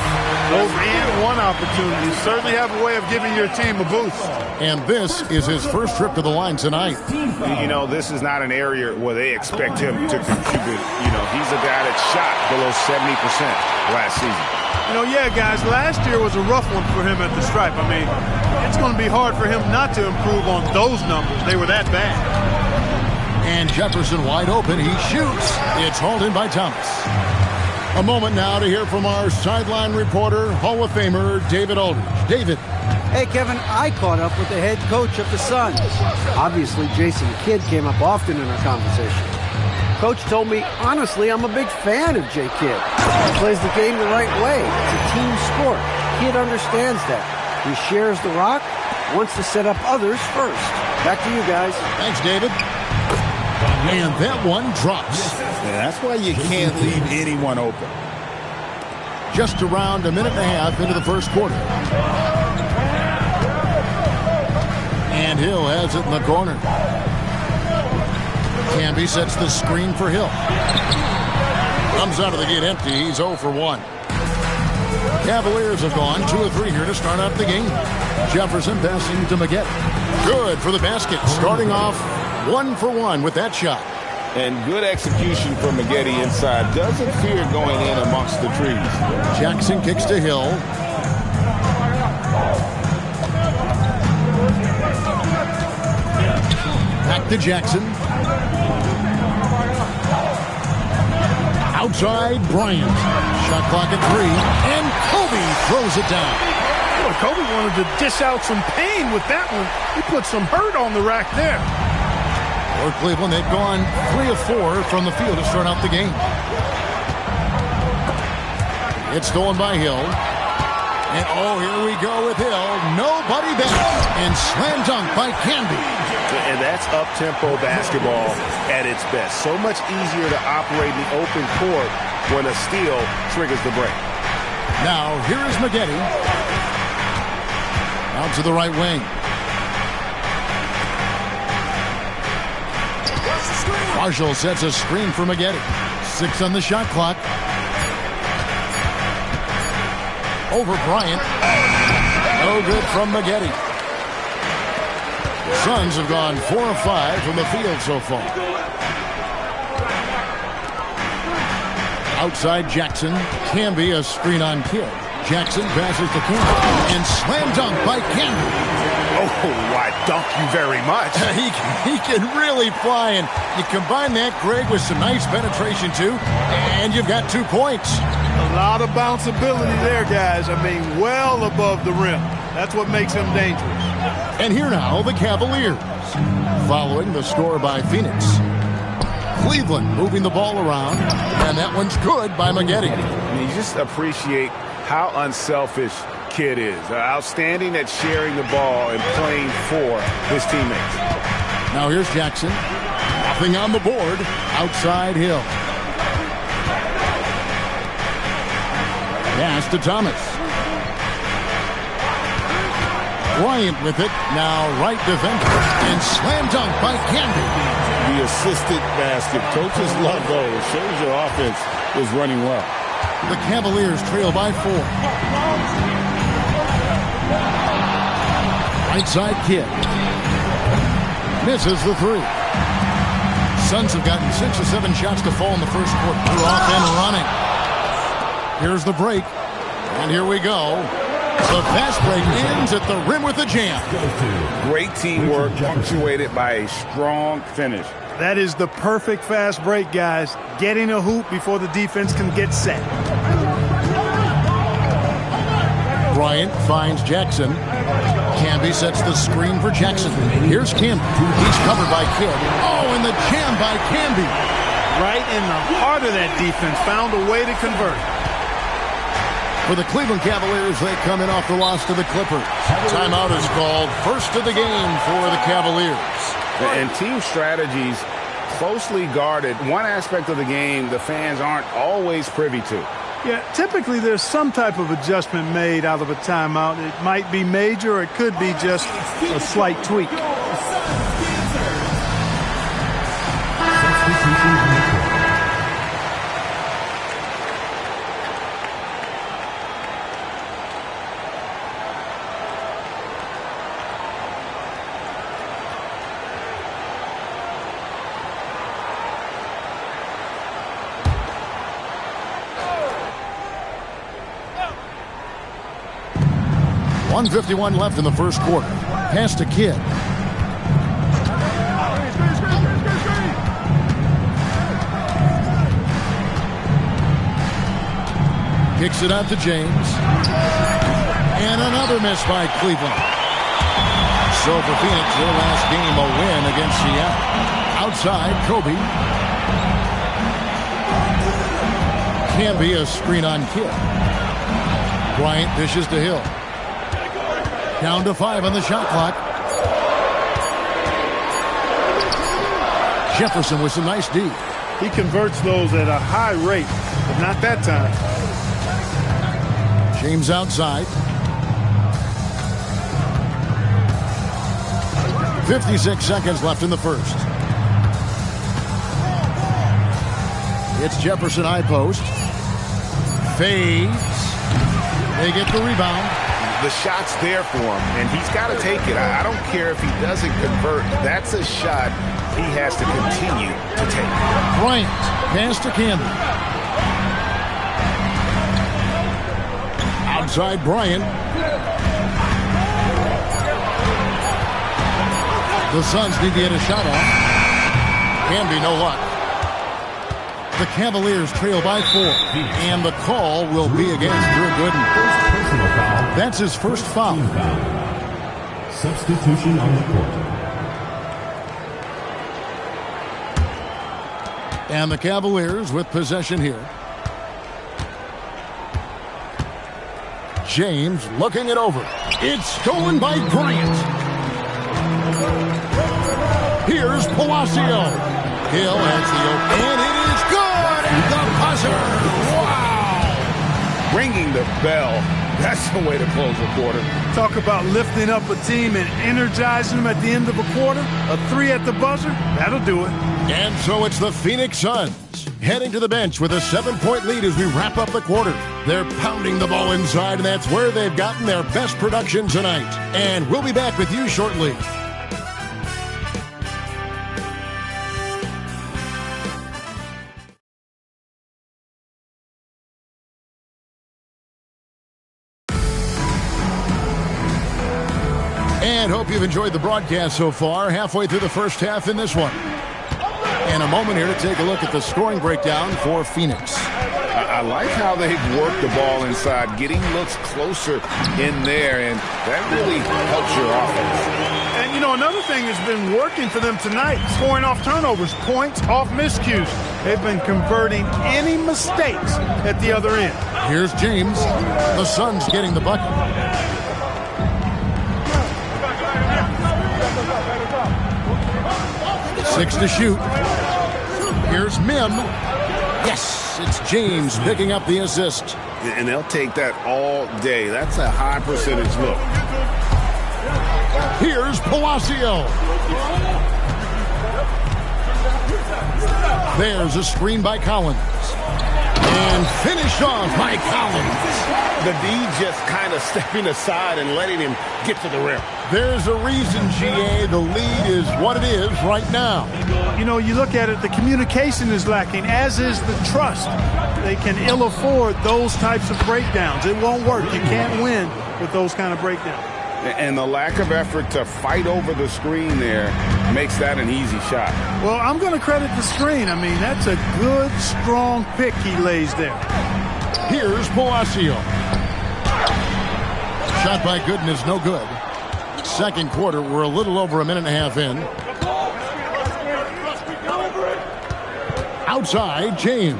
Those and one opportunities certainly have a way of giving your team a boost. And this is his first trip to the line tonight. You know, this is not an area where they expect him to contribute. You know, he's a guy that shot below 70% last season. You know, yeah, guys, last year was a rough one for him at the stripe. I mean, it's going to be hard for him not to improve on those numbers. They were that bad. And Jefferson wide open. He shoots. It's hauled in by Thomas. A moment now to hear from our sideline reporter, Hall of Famer David Aldridge. David. Hey, Kevin, I caught up with the head coach of the Suns. Obviously, Jason Kidd came up often in our conversation. Coach told me, honestly, I'm a big fan of Jay Kidd. He plays the game the right way. It's a team sport. Kidd understands that. He shares the rock, wants to set up others first. Back to you guys. Thanks, David. And that one drops. Yeah, that's why you can't leave anyone open. Just around a minute and a half into the first quarter. And Hill has it in the corner. Camby sets the screen for Hill. Comes out of the gate empty. He's 0 for 1. Cavaliers have gone 2 of 3 here to start out the game. Jefferson passing to Maggette. Good for the basket. Starting off 1 for 1 with that shot. And good execution from Maggette inside. Doesn't fear going in amongst the trees. Jackson kicks to Hill. Back to Jackson. Outside, Bryant. Shot clock at 3. And Kobe throws it down. Boy, Kobe wanted to dish out some pain with that one. He put some hurt on the rack there. For Cleveland, they've gone 3 of 4 from the field to start out the game. It's stolen by Hill. And oh, here we go with Hill. Nobody back. And slam dunk by Camby. And that's up-tempo basketball at its best. So much easier to operate in the open court when a steal triggers the break. Now, here is Maggette. Out to the right wing. Marshall sets a screen for Maggette. 6 on the shot clock. Over Bryant. No good from Maggette. The Suns have gone 4 of 5 from the field so far. Outside Jackson. Camby, a screen on Kidd. Jackson passes to Camby. And slam dunk by Camby. Oh, why, thank you very much. He can really fly, and you combine that, Greg, with some nice penetration, too, and you've got 2 points. A lot of bounceability there, guys. I mean, well above the rim. That's what makes him dangerous. And here now, the Cavaliers. Following the score by Phoenix. Cleveland moving the ball around, and that one's good by Maggette. And you just appreciate how unselfish Kidd is. Outstanding at sharing the ball and playing for his teammates. Now here's Jackson. Nothing on the board. Outside Hill. Pass to Thomas. Bryant with it. Now right defender. And slam dunk by Camby. The assisted basket. Coaches love those. Shows your offense is running well. The Cavaliers trail by 4. Right side Kidd. Misses the 3. Suns have gotten 6 or 7 shots to fall in the first quarter. They're off and running. Here's the break. And here we go. The fast break ends at the rim with a jam. Great teamwork punctuated by a strong finish. That is the perfect fast break, guys. Getting a hoop before the defense can get set. Bryant finds Jackson. Camby sets the screen for Jackson. Here's Camby. He's covered by Kidd. Oh, and the jam by Camby. Right in the heart of that defense. Found a way to convert. For the Cleveland Cavaliers, they come in off the loss to the Clippers. Timeout is called. First of the game for the Cavaliers. And team strategies closely guarded. One aspect of the game the fans aren't always privy to. Yeah, typically there's some type of adjustment made out of a timeout. It might be major or it could be just a slight tweak. .151 left in the first quarter. Pass to Kidd. Kicks it out to James. And another miss by Cleveland. So for Phoenix, their last game, a win against Seattle. Outside, Kobe. Camby, a screen on Kidd. Bryant dishes to Hill. Down to 5 on the shot clock. Jefferson with some nice D. He converts those at a high rate, but not that time. James outside. 56 seconds left in the first. It's Jefferson high post. Fades. They get the rebound. The shot's there for him, and he's got to take it. I don't care if he doesn't convert. That's a shot he has to continue to take. Bryant, pass to Camby. Outside Bryant. The Suns need to get a shot off. Camby, no luck. The Cavaliers trail by 4, and the call will be against Drew Gooden. That's his first foul. Substitution on the court. And the Cavaliers with possession here. James looking it over. It's stolen by Bryant. Here's Palacio. Hill has the open, and it is good at the buzzer. Wow! Ringing the bell. That's the way to close a quarter. Talk about lifting up a team and energizing them at the end of a quarter. A 3 at the buzzer, that'll do it. And so it's the Phoenix Suns heading to the bench with a 7-point lead as we wrap up the quarter. They're pounding the ball inside, and that's where they've gotten their best production tonight. And we'll be back with you shortly. And hope you've enjoyed the broadcast so far. Halfway through the first half in this one. And a moment here to take a look at the scoring breakdown for Phoenix. I like how they've worked the ball inside, getting looks closer in there, and that really helps your offense. And, you know, another thing that's been working for them tonight, scoring off turnovers, points off miscues. They've been converting any mistakes at the other end. Here's James. The Suns getting the bucket. Six to shoot. Here's Mim. Yes, it's James picking up the assist. And they'll take that all day. That's a high percentage look. Here's Palacio. There's a screen by Collins. And finished off by Collins. The D just kind of stepping aside and letting him get to the rim. There's a reason, GA, the lead is what it is right now. You know, you look at it, the communication is lacking, as is the trust. They can ill afford those types of breakdowns. It won't work. You can't win with those kind of breakdowns. And the lack of effort to fight over the screen there makes that an easy shot. Well, I'm going to credit the screen. I mean, that's a good, strong pick he lays there. Here's Palacio. Shot by Gooden is no good. Second quarter, we're a little over a minute and a half in. Outside, James.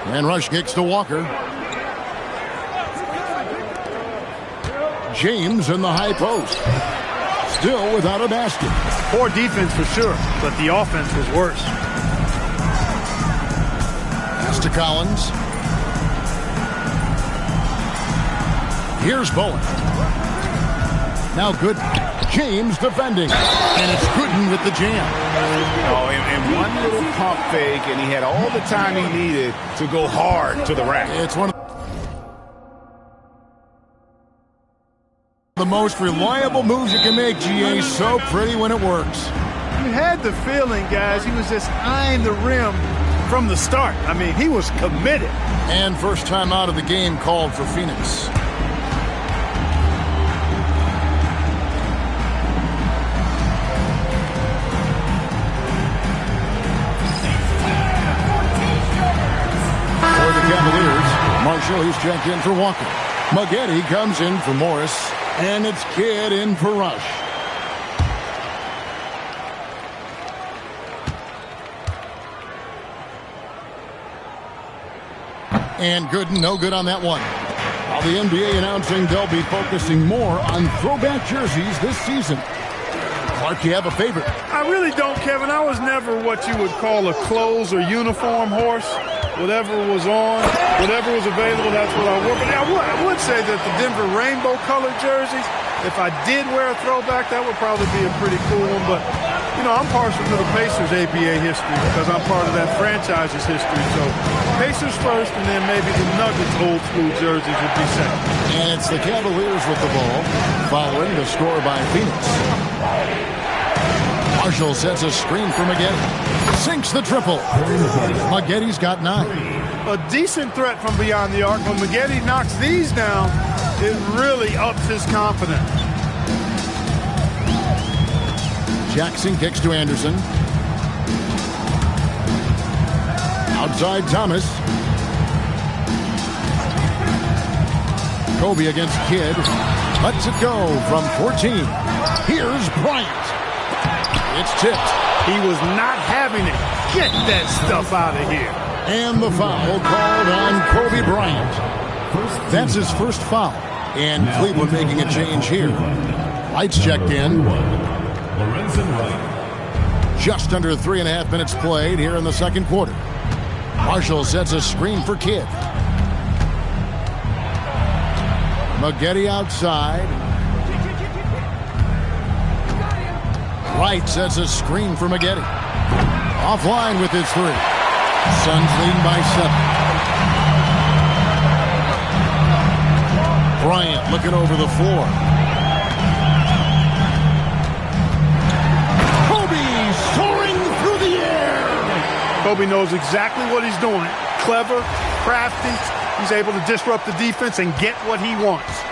And Rush kicks to Walker. James in the high post. Still without a basket. Poor defense for sure, but the offense was worse. Pass to Collins. Here's Bowen. Now good. James defending. And it's Gooden with the jam. Oh, and one little pump fake, and he had all the time he needed to go hard to the rack. It's one of the most reliable moves you can make, GA. So pretty when it works. You had the feeling, guys, he was just eyeing the rim from the start. I mean, he was committed. And first time out of the game called for Phoenix. For the Cavaliers, Marshall, he's checked in for Walker. Maggette comes in for Morris. And it's Kidd in for Rush. And Gooden, no good on that one. While the NBA announcing they'll be focusing more on throwback jerseys this season. Clark, you have a favorite? I really don't, Kevin. I was never what you would call a clothes or uniform horse. Whatever was on, whatever was available, that's what I wore. But I would say that the Denver rainbow-colored jerseys, if I did wear a throwback, that would probably be a pretty cool one. But, you know, I'm partial to the Pacers' ABA history because I'm part of that franchise's history. So Pacers first, and then maybe the Nuggets old-school jerseys would be second. And it's the Cavaliers with the ball, following the score by Phoenix. Marshall sets a screen for Maggette. Sinks the triple. Maggette's got 9. A decent threat from beyond the arc. When Maggette knocks these down, it really ups his confidence. Jackson kicks to Anderson. Outside Thomas. Kobe against Kidd. Lets it go from 14. Here's Bryant. It's tipped. He was not having it. Get that stuff out of here. And the foul called on Kobe Bryant. That's his first foul. And Cleveland making a change here. Lights checked in. Just under 3.5 minutes played here in the second quarter. Marshall sets a screen for Kidd. Maggette outside. Wright sets a screen for Maggette. Offline with his 3. Suns leading by 7. Bryant looking over the floor. Kobe soaring through the air. Kobe knows exactly what he's doing. Clever, crafty. He's able to disrupt the defense and get what he wants.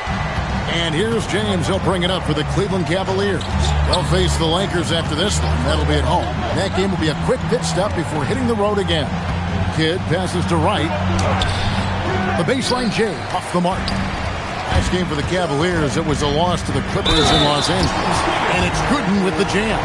And here's James. He'll bring it up for the Cleveland Cavaliers. They'll face the Lakers after this one. That'll be at home. That game will be a quick pit stop before hitting the road again. Kidd passes to Wright. The baseline J off the mark. Last game for the Cavaliers, it was a loss to the Clippers in Los Angeles. And it's Gooden with the jam.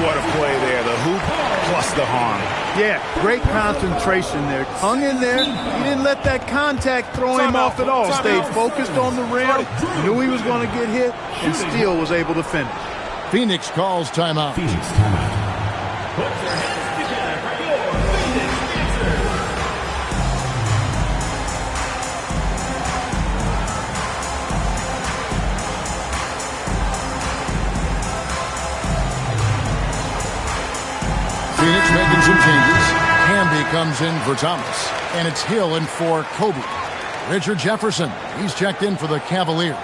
What a play there. The hoop plus the harm. Yeah, great concentration there. Hung in there. He didn't let that contact throw him off at all. Stayed focused on the rim. Knew he was going to get hit and still was able to finish. Phoenix calls timeout. Phoenix timeout. Put your hands together for your Phoenix Pacers. Phoenix making some changes. Hamby comes in for Thomas. And it's Hill in for Kobe. Richard Jefferson, he's checked in for the Cavaliers.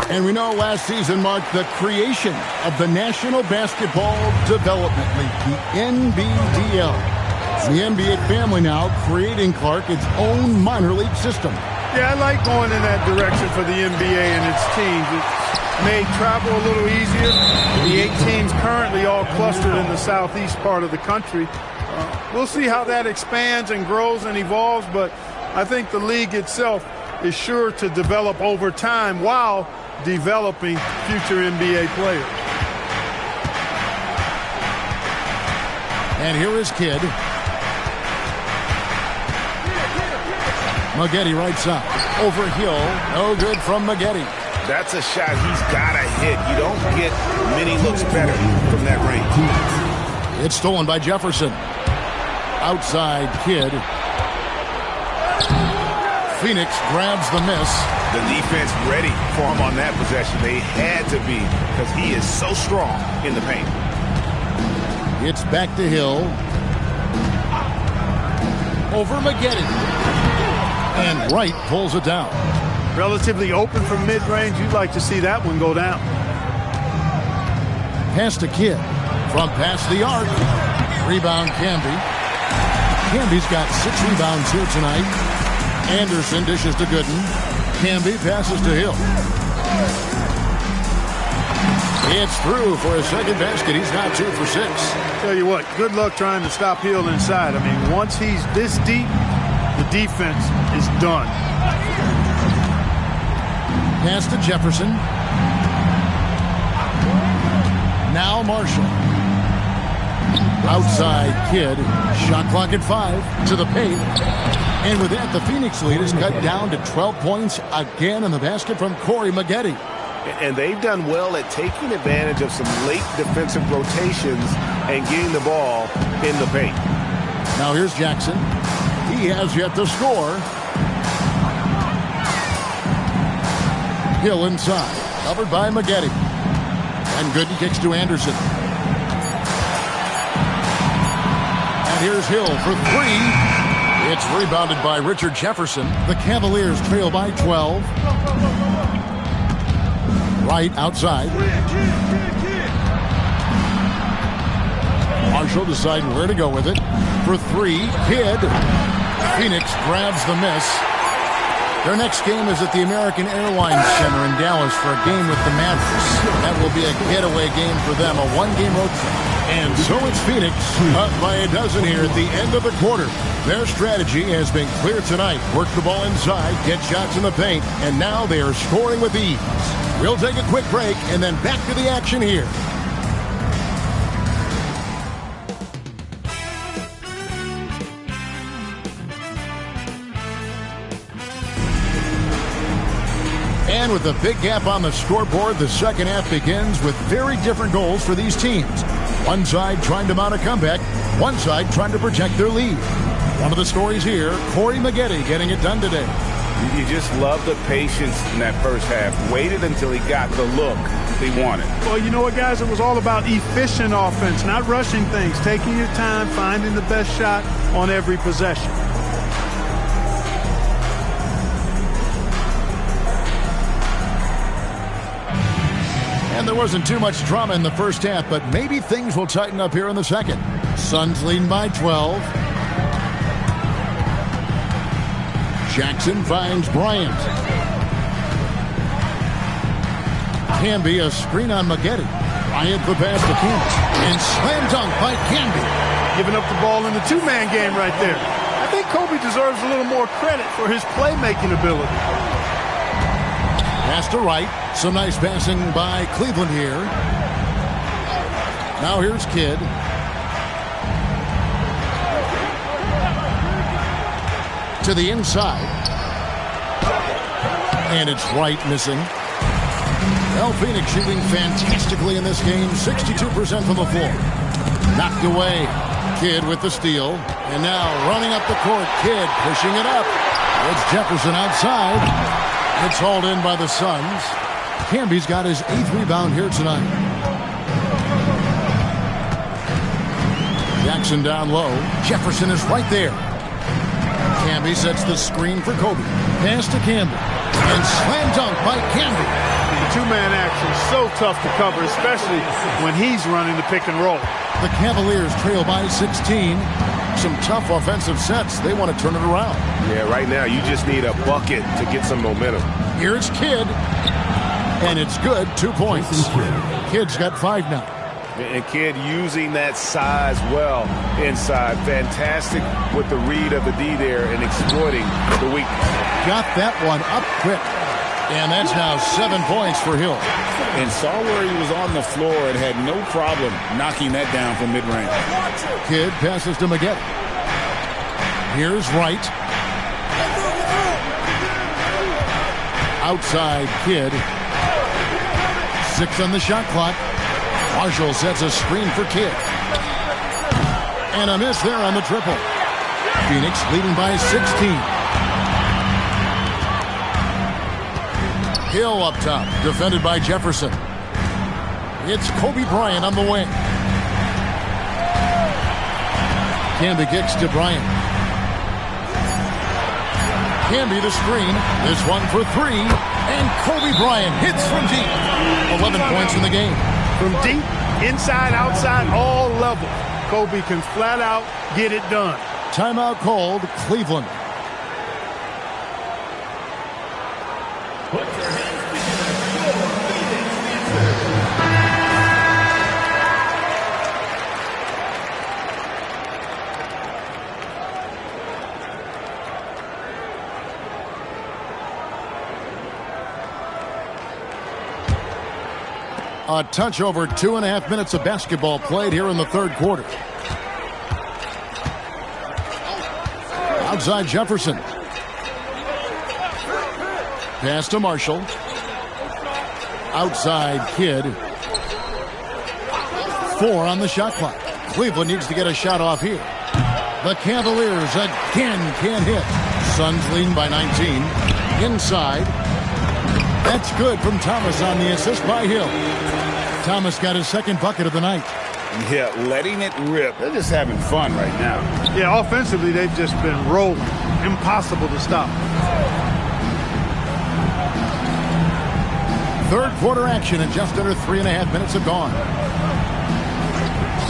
And we know last season marked the creation of the National Basketball Development League, the NBDL. The NBA family now creating, Clark, its own minor league system. Yeah, I like going in that direction for the NBA and its teams. It's made travel a little easier. The 8 teams currently all clustered in the southeast part of the country. We'll see how that expands and grows and evolves, but I think the league itself is sure to develop over time while developing future NBA players. And here is Kidd. Maggette right side. Over Hill. No good from Maggette. That's a shot he's got to hit. You don't get many looks better from that range. It's stolen by Jefferson. Outside Kidd. Phoenix grabs the miss. The defense ready for him on that possession. They had to be because he is so strong in the paint. It's back to Hill. Over Maggette. And Wright pulls it down. Relatively open from mid-range. You'd like to see that one go down. Pass to Kidd. From past the arc. Rebound Camby. Camby's got 6 rebounds here tonight. Anderson dishes to Gooden. Camby passes to Hill. It's through for his second basket. He's now 2 for 6. Tell you what, good luck trying to stop Hill inside. I mean, once he's this deep, the defense is done. Pass to Jefferson. Now Marshall. Outside Kidd. Shot clock at 5 to the paint. And with that, the Phoenix lead is cut down to 12 points again in the basket from Corey Maggette. And they've done well at taking advantage of some late defensive rotations and getting the ball in the paint. Now here's Jackson. He has yet to score. Hill inside. Covered by Maggette. And Gooden kicks to Anderson. And here's Hill for 3. It's rebounded by Richard Jefferson. The Cavaliers trail by 12. Right outside. Marshall deciding where to go with it. For 3, Kidd. Phoenix grabs the miss. Their next game is at the American Airlines Center in Dallas for a game with the Mavericks. That will be a getaway game for them, a 1-game road trip. And so it's Phoenix up by a dozen here at the end of the quarter. Their strategy has been clear tonight. Work the ball inside, get shots in the paint, and now they are scoring with ease. We'll take a quick break and then back to the action here. And with a big gap on the scoreboard, the second half begins with very different goals for these teams. One side trying to mount a comeback, one side trying to protect their lead. One of the stories here, Corey Maggette getting it done today. You just love the patience in that first half. Waited until he got the look he wanted. Well, you know what, guys? It was all about efficient offense, not rushing things, taking your time, finding the best shot on every possession. And there wasn't too much drama in the first half, but maybe things will tighten up here in the second. Suns leading by 12. Jackson finds Bryant. Camby, a screen on Maggette. Bryant the pass to Camby. And slam dunk by Camby. Giving up the ball in the two-man game right there. I think Kobe deserves a little more credit for his playmaking ability. Pass to Wright. Some nice passing by Cleveland here. Now here's Kidd. To the inside. And it's Wright missing. Well, Phoenix shooting fantastically in this game. 62% from the floor. Knocked away. Kidd with the steal. And now running up the court. Kidd pushing it up. It's Jefferson outside. It's hauled in by the Suns. Camby's got his 8th rebound here tonight. Jackson down low. Jefferson is right there. Camby sets the screen for Kobe. Pass to Camby. And slam dunk by Camby. Two-man action so tough to cover, especially when he's running the pick and roll. The Cavaliers trail by 16. Some tough offensive sets. They want to turn it around. Yeah, right now you just need a bucket to get some momentum. Here's Kidd. And it's good. 2 points. Kidd's got 5 now. And Kidd using that size well inside. Fantastic with the read of the D there and exploiting the weakness. Got that one up quick. And that's now 7 points for Hill. And saw where he was on the floor and had no problem knocking that down from mid-range. Kidd passes to Maggette. Here's Wright. Outside Kidd. 6 on the shot clock. Marshall sets a screen for Kidd. And a miss there on the triple. Phoenix leading by 16. Hill up top, defended by Jefferson. It's Kobe Bryant on the wing. Camby kicks to Bryant. Camby the screen. This one for 3. And Kobe Bryant hits from deep. 11 points in the game. From deep, inside, outside, all levels. Kobe can flat out get it done. Timeout called, Cleveland. A touch over 2.5 minutes of basketball played here in the third quarter. Outside Jefferson. Pass to Marshall. Outside Kidd. 4 on the shot clock. Cleveland needs to get a shot off here. The Cavaliers again can't hit. Suns leading by 19. Inside. That's good from Thomas on the assist by Hill. Thomas got his 2nd bucket of the night. Yeah, letting it rip. They're just having fun right now. Yeah, offensively, they've just been rolling. Impossible to stop. Third quarter action and just under 3.5 minutes have gone.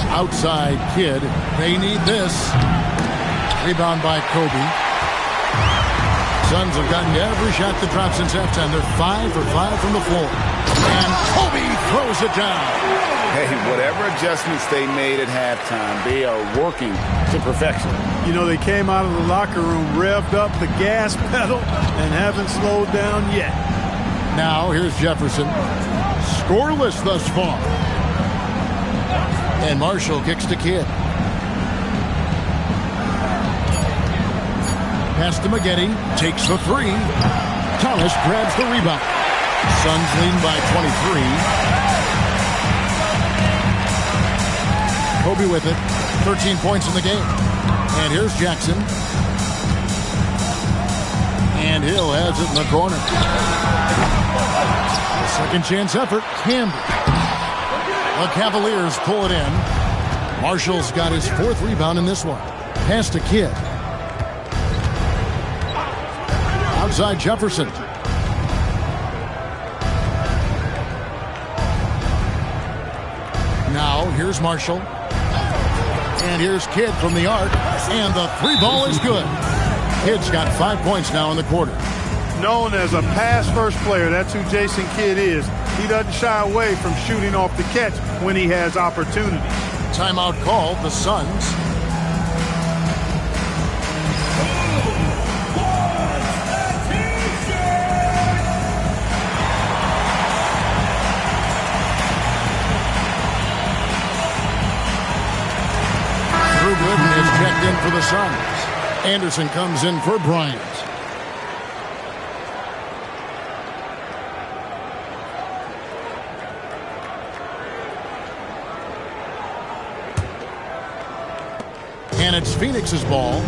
Outside Kidd. They need this. Rebound by Kobe. Suns have gotten every shot to drop since halftime. They're 5 for 5 from the floor. And Kobe throws it down. Hey, whatever adjustments they made at halftime, they are working to perfection. You know, they came out of the locker room, revved up the gas pedal, and haven't slowed down yet. Now, here's Jefferson. Scoreless thus far. And Marshall kicks to Kidd. Pass to Maggette. Takes the 3. Thomas grabs the rebound. Suns leading by 23. Kobe with it. 13 points in the game. And here's Jackson. And Hill has it in the corner. Second chance effort. Camby. The Cavaliers pull it in. Marshall's got his 4th rebound in this one. Pass to Kidd. Outside Jefferson. Now here's Marshall. And here's Kidd from the arc. And the 3 ball is good. Kidd's got 5 points now in the quarter. Known as a pass-first player, that's who Jason Kidd is. He doesn't shy away from shooting off the catch when he has opportunity. Timeout called, the Suns. Drew Gooden is checked in for the Suns. Anderson comes in for Bryant. And it's Phoenix's ball.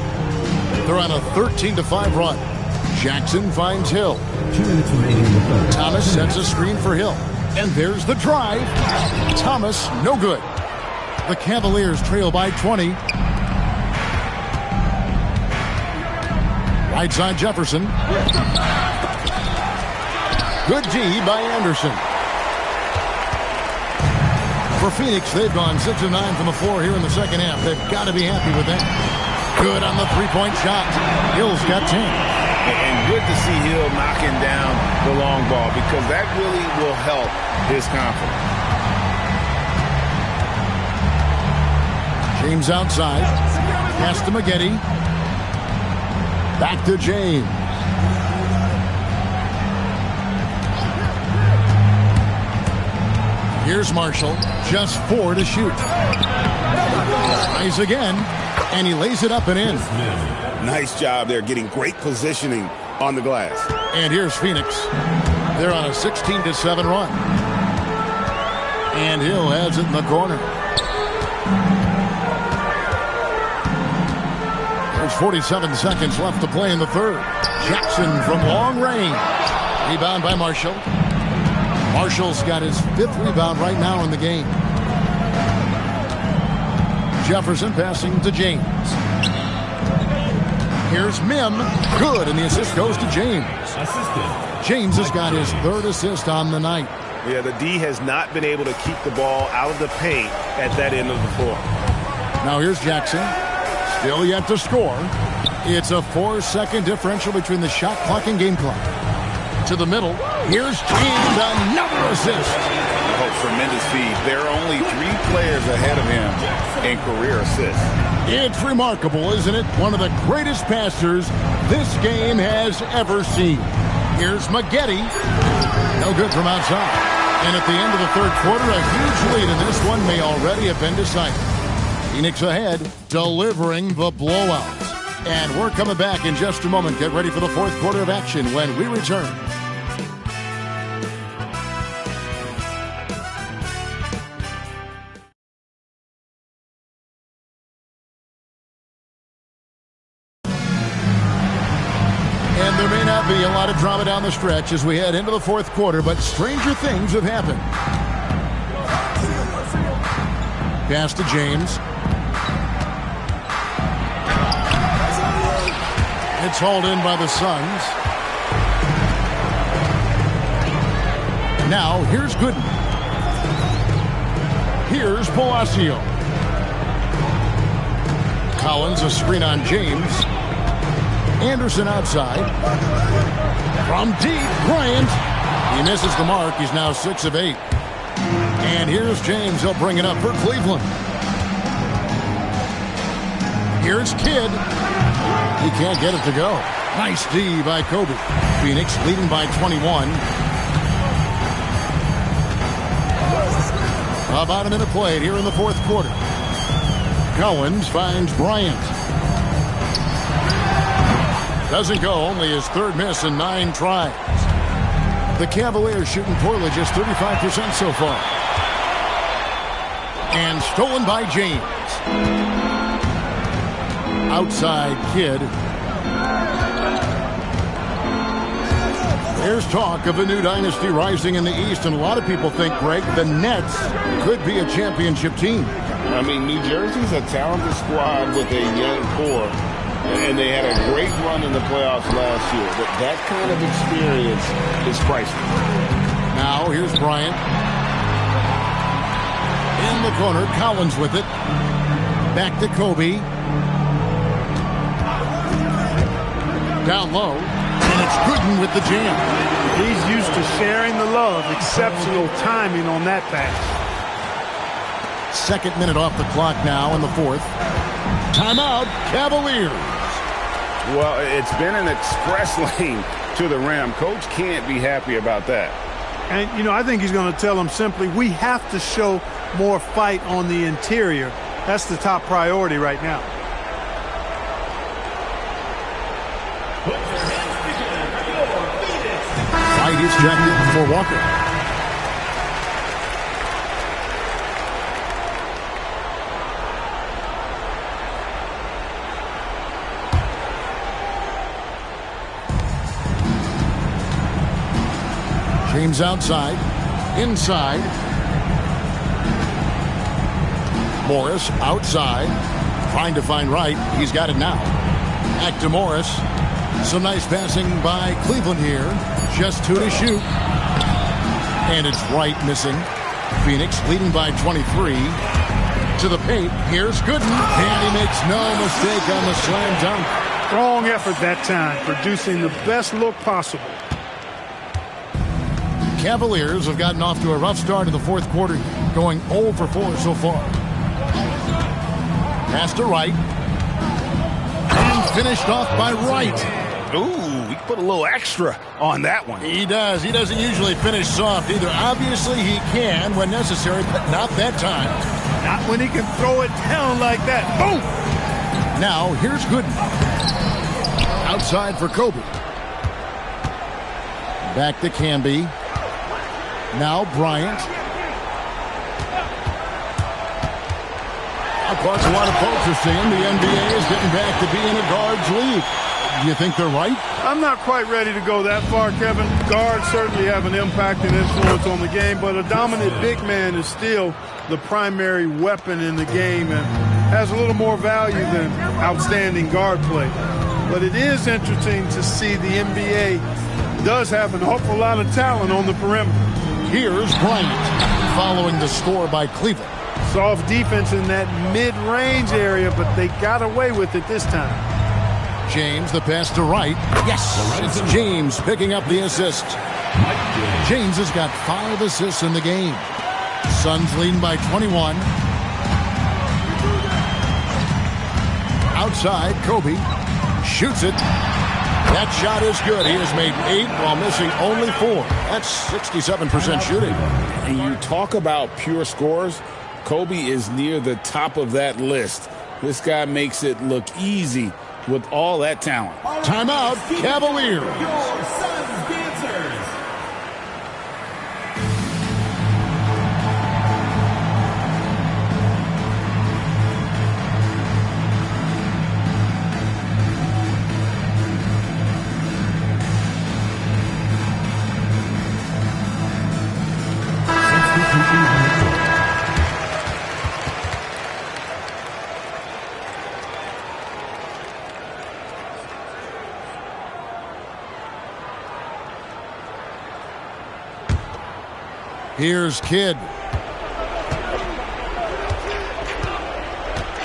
They're on a 13-5 run. Jackson finds Hill. 2 minutes remaining in the third. Thomas sends a screen for Hill. And there's the drive. Thomas, no good. The Cavaliers trail by 20. Right side Jefferson. Good D by Anderson. For Phoenix, they've gone 6 of 9 from the floor here in the second half. They've got to be happy with that. Good on the three-point shot. Hill's got 10. And good to see Hill knocking down the long ball because that really will help his confidence. James outside. Pass to Maggette. Back to James. Here's Marshall. Just 4 to shoot. Tries again. And he lays it up and in. Nice job there, getting great positioning on the glass. And here's Phoenix. They're on a 16-7 run. And Hill has it in the corner. There's 47 seconds left to play in the third. Jackson from long range. Rebound by Marshall. Marshall's got his 5th rebound right now in the game. Jefferson passing to James. Here's Mim. Good, and the assist goes to James. James has got his 3rd assist on the night. Yeah, the D has not been able to keep the ball out of the paint at that end of the floor. Now here's Jackson. Still yet to score. It's a 4-second differential between the shot clock and game clock. To the middle. Here's James, another assist. Oh, tremendous feed. There are only 3 players ahead of him in career assists. It's remarkable, isn't it? One of the greatest passers this game has ever seen. Here's Maggette. No good from outside. And at the end of the third quarter, a huge lead in this one may already have been decided. Phoenix ahead, delivering the blowout. And we're coming back in just a moment. Get ready for the fourth quarter of action when we return. And there may not be a lot of drama down the stretch as we head into the fourth quarter, but stranger things have happened. Pass to James. It's hauled in by the Suns. Now, here's Gooden. Here's Palacio. Collins, a screen on James. Anderson outside. From deep, Bryant. He misses the mark. He's now 6 of 8. And here's James. He'll bring it up for Cleveland. Here's Kidd. He can't get it to go. Nice D by Kobe. Phoenix leading by 21. About a minute played here in the fourth quarter. Collins finds Bryant. Doesn't go, only his 3rd miss in 9 tries. The Cavaliers shooting poorly, just 35% so far. And stolen by James. Outside Kidd. There's talk of a new dynasty rising in the East, and a lot of people think, Greg, the Nets could be a championship team. I mean, New Jersey's a talented squad with a young core, and they had a great run in the playoffs last year. But that kind of experience is priceless. Now, here's Bryant. In the corner, Collins with it. Back to Kobe. Down low, and it's Gooden with the jam. He's used to sharing the love. Exceptional timing on that pass. Second minute off the clock now in the fourth. Timeout, Cavaliers. Well, it's been an express lane to the rim. Coach can't be happy about that. And, you know, I think he's going to tell them simply, we have to show more fight on the interior. That's the top priority right now. White is checked in for Walker. James outside, inside. Morris outside, trying to find Wright. He's got it now. Back to Morris. Some nice passing by Cleveland here. Just 2 to shoot. And it's Wright missing. Phoenix leading by 23. To the paint. Here's Gooden. And he makes no mistake on the slam dunk. Strong effort that time, producing the best look possible. Cavaliers have gotten off to a rough start in the fourth quarter, going 0 for 4 so far. Pass to Wright. And finished off by Wright. Ooh, he put a little extra on that one. He does. He doesn't usually finish soft either. Obviously, he can when necessary, but not that time. Not when he can throw it down like that. Boom! Now, here's Gooden. Outside for Kobe. Back to Camby. Now Bryant. Of course, a lot of folks are saying the NBA is getting back to being a guards league. Do you think they're right? I'm not quite ready to go that far, Kevin. Guards certainly have an impact and influence on the game, but a dominant big man is still the primary weapon in the game and has a little more value than outstanding guard play. But it is interesting to see the NBA does have an awful lot of talent on the perimeter. Here's Bryant following the score by Cleveland. Soft defense in that mid-range area, but they got away with it this time. James, the pass to Wright. Yes, it's James picking up the assist. James has got 5 assists in the game. Suns leading by 21. Outside, Kobe shoots it. That shot is good. He has made 8 while missing only 4. That's 67% shooting. And you talk about pure scores, Kobe is near the top of that list. This guy makes it look easy with all that talent. Timeout, Cavaliers. Your Suns dancers. Here's Kidd.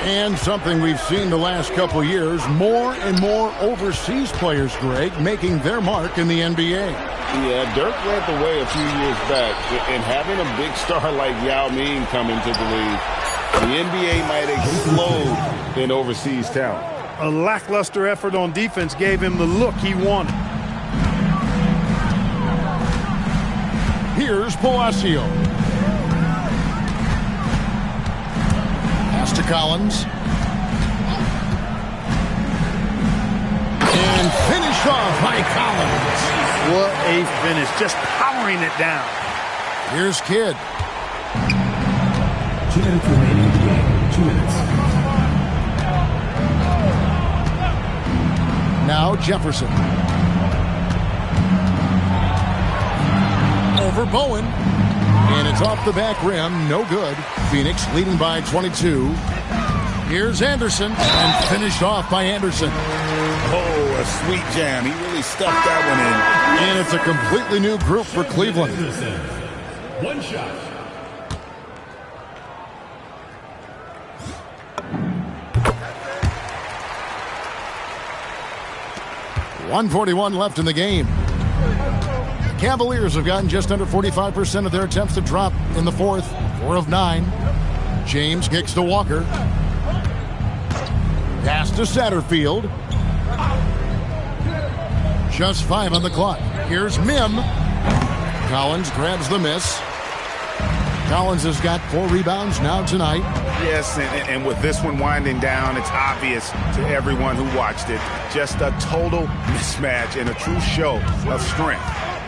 And something we've seen the last couple years, more and more overseas players, Greg, making their mark in the NBA. Yeah, Dirk led the way a few years back, and having a big star like Yao Ming come into the league, the NBA might explode in overseas talent. A lackluster effort on defense gave him the look he wanted. Here's Palacio. Pass to Collins. And finished off by Collins. What a finish, just powering it down. Here's Kidd. 2 minutes remaining in the game. 2 minutes. Now Jefferson. Over Bowen. And it's off the back rim. No good. Phoenix leading by 22. Here's Anderson. And finished off by Anderson. Oh, a sweet jam. He really stuffed that one in. And it's a completely new group for Cleveland. One shot. 1:41 left in the game. The Cavaliers have gotten just under 45% of their attempts to drop in the fourth. 4 of 9. James kicks to Walker. Pass to Satterfield. Just 5 on the clock. Here's Mim. Collins grabs the miss. Collins has got 4 rebounds now tonight. Yes, and with this one winding down, it's obvious to everyone who watched it. Just a total mismatch and a true show of strength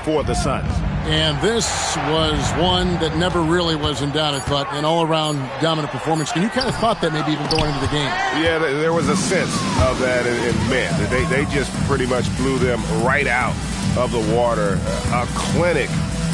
for the Suns. And this was one that never really was in doubt, I thought, an all-around dominant performance. And you kind of thought that maybe even going into the game. Yeah, there was a sense of that in men. They just pretty much blew them right out of the water. A clinic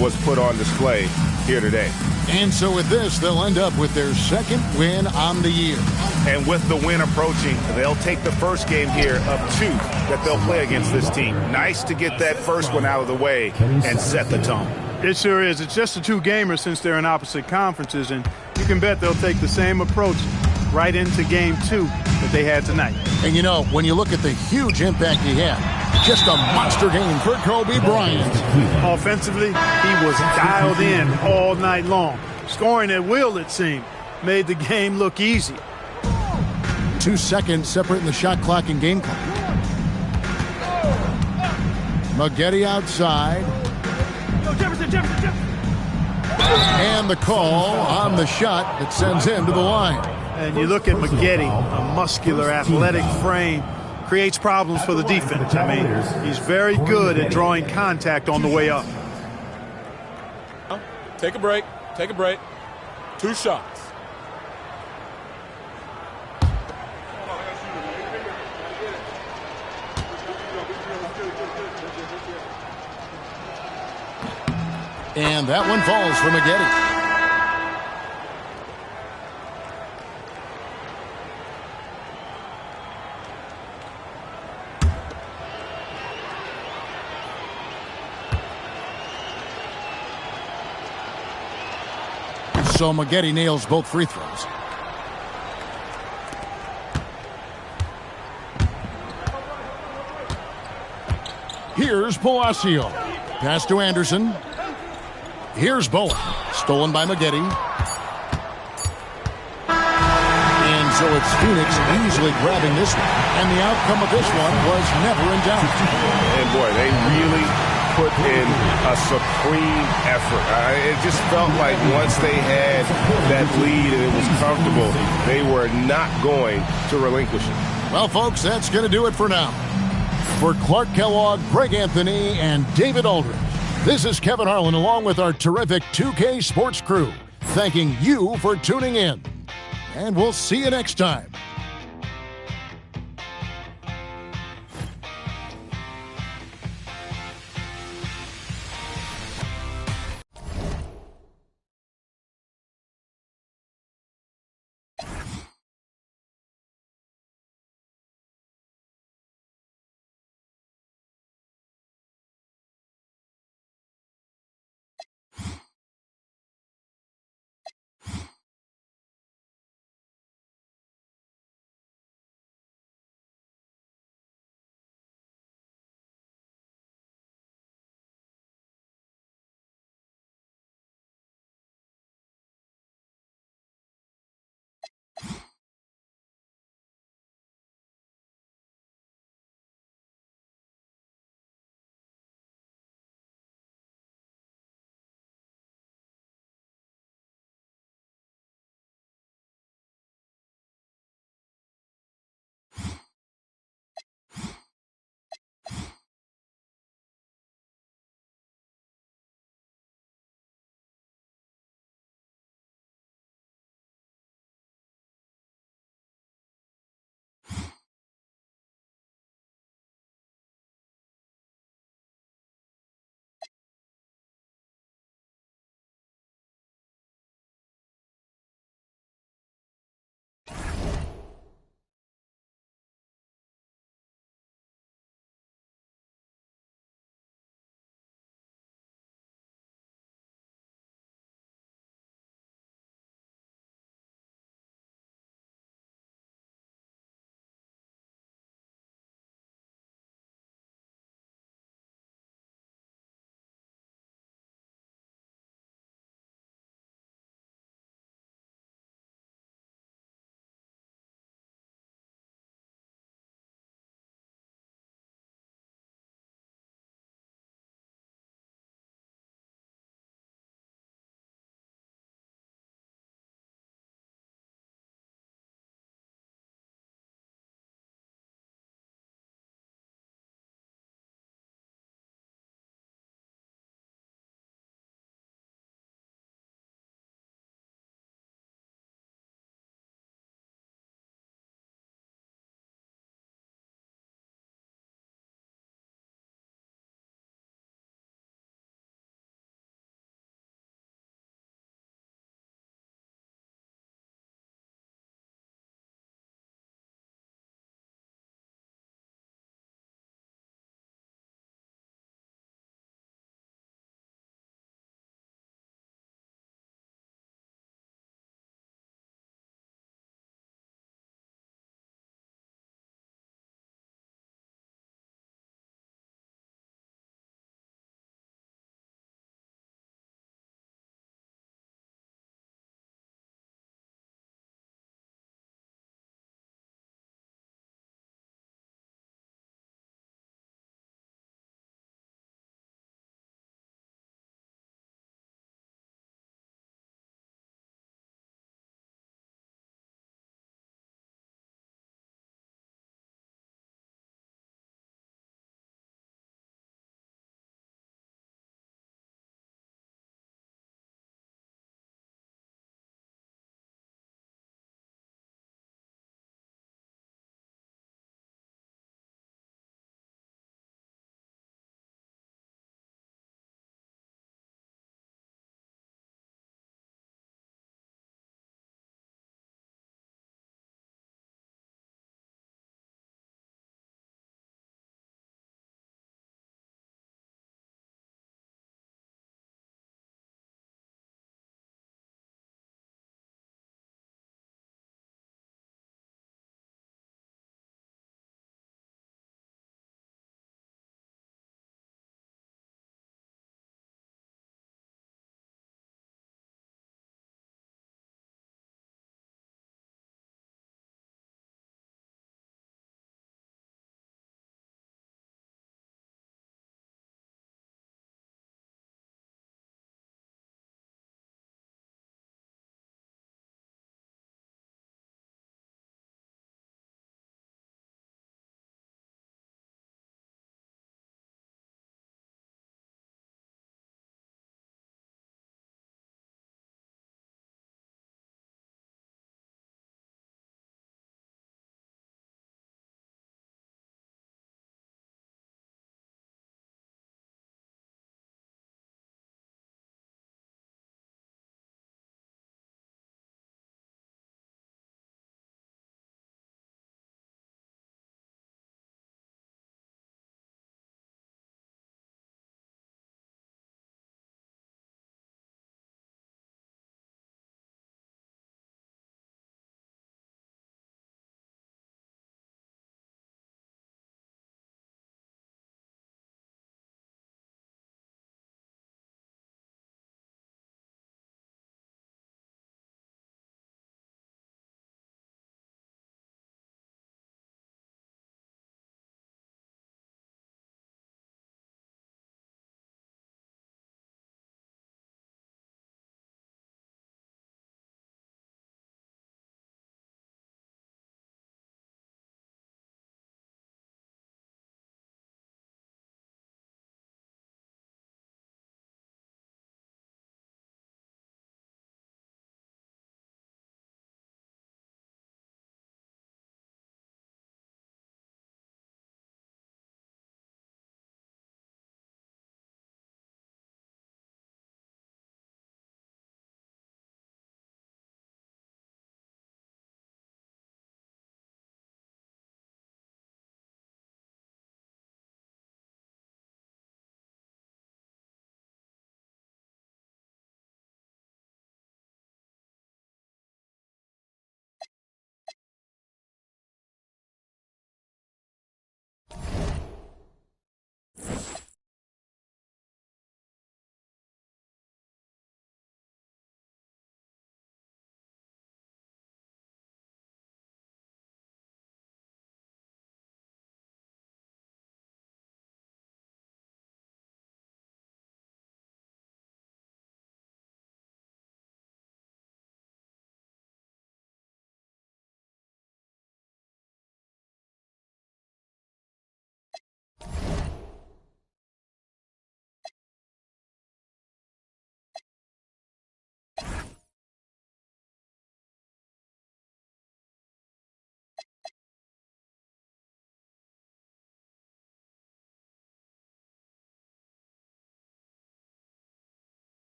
was put on display here today. And so with this, they'll end up with their second win on the year. And with the win approaching, they'll take the first game here of 2 that they'll play against this team. Nice to get that first one out of the way and set the tone. It sure is. It's just a 2-gamer since they're in opposite conferences, and you can bet they'll take the same approach right into game 2 that they had tonight. And you know, when you look at the huge impact he had, just a monster game for Kobe Bryant. Offensively, he was dialed in all night long. Scoring at will, it seemed, made the game look easy. 2 seconds separating the shot clock and game clock. Maggette outside. Jefferson. And the call on the shot that sends him to the line. And you look at Maggette, a muscular, athletic frame, creates problems for the defense. I mean, he's very good at drawing contact on the way up. Take a break. 2 shots. And that one falls for Maggette. So Maggette nails both free throws. Here's Palacio. Pass to Anderson. Here's Bowen. Stolen by Maggette. And so it's Phoenix easily grabbing this one. And the outcome of this one was never in doubt. And boy, they really put in a supreme effort. It just felt like once they had that lead and it was comfortable, they were not going to relinquish it. Well, folks, that's going to do it for now. For Clark Kellogg, Greg Anthony, and David Aldridge, this is Kevin Harlan along with our terrific 2K Sports crew, thanking you for tuning in. And we'll see you next time.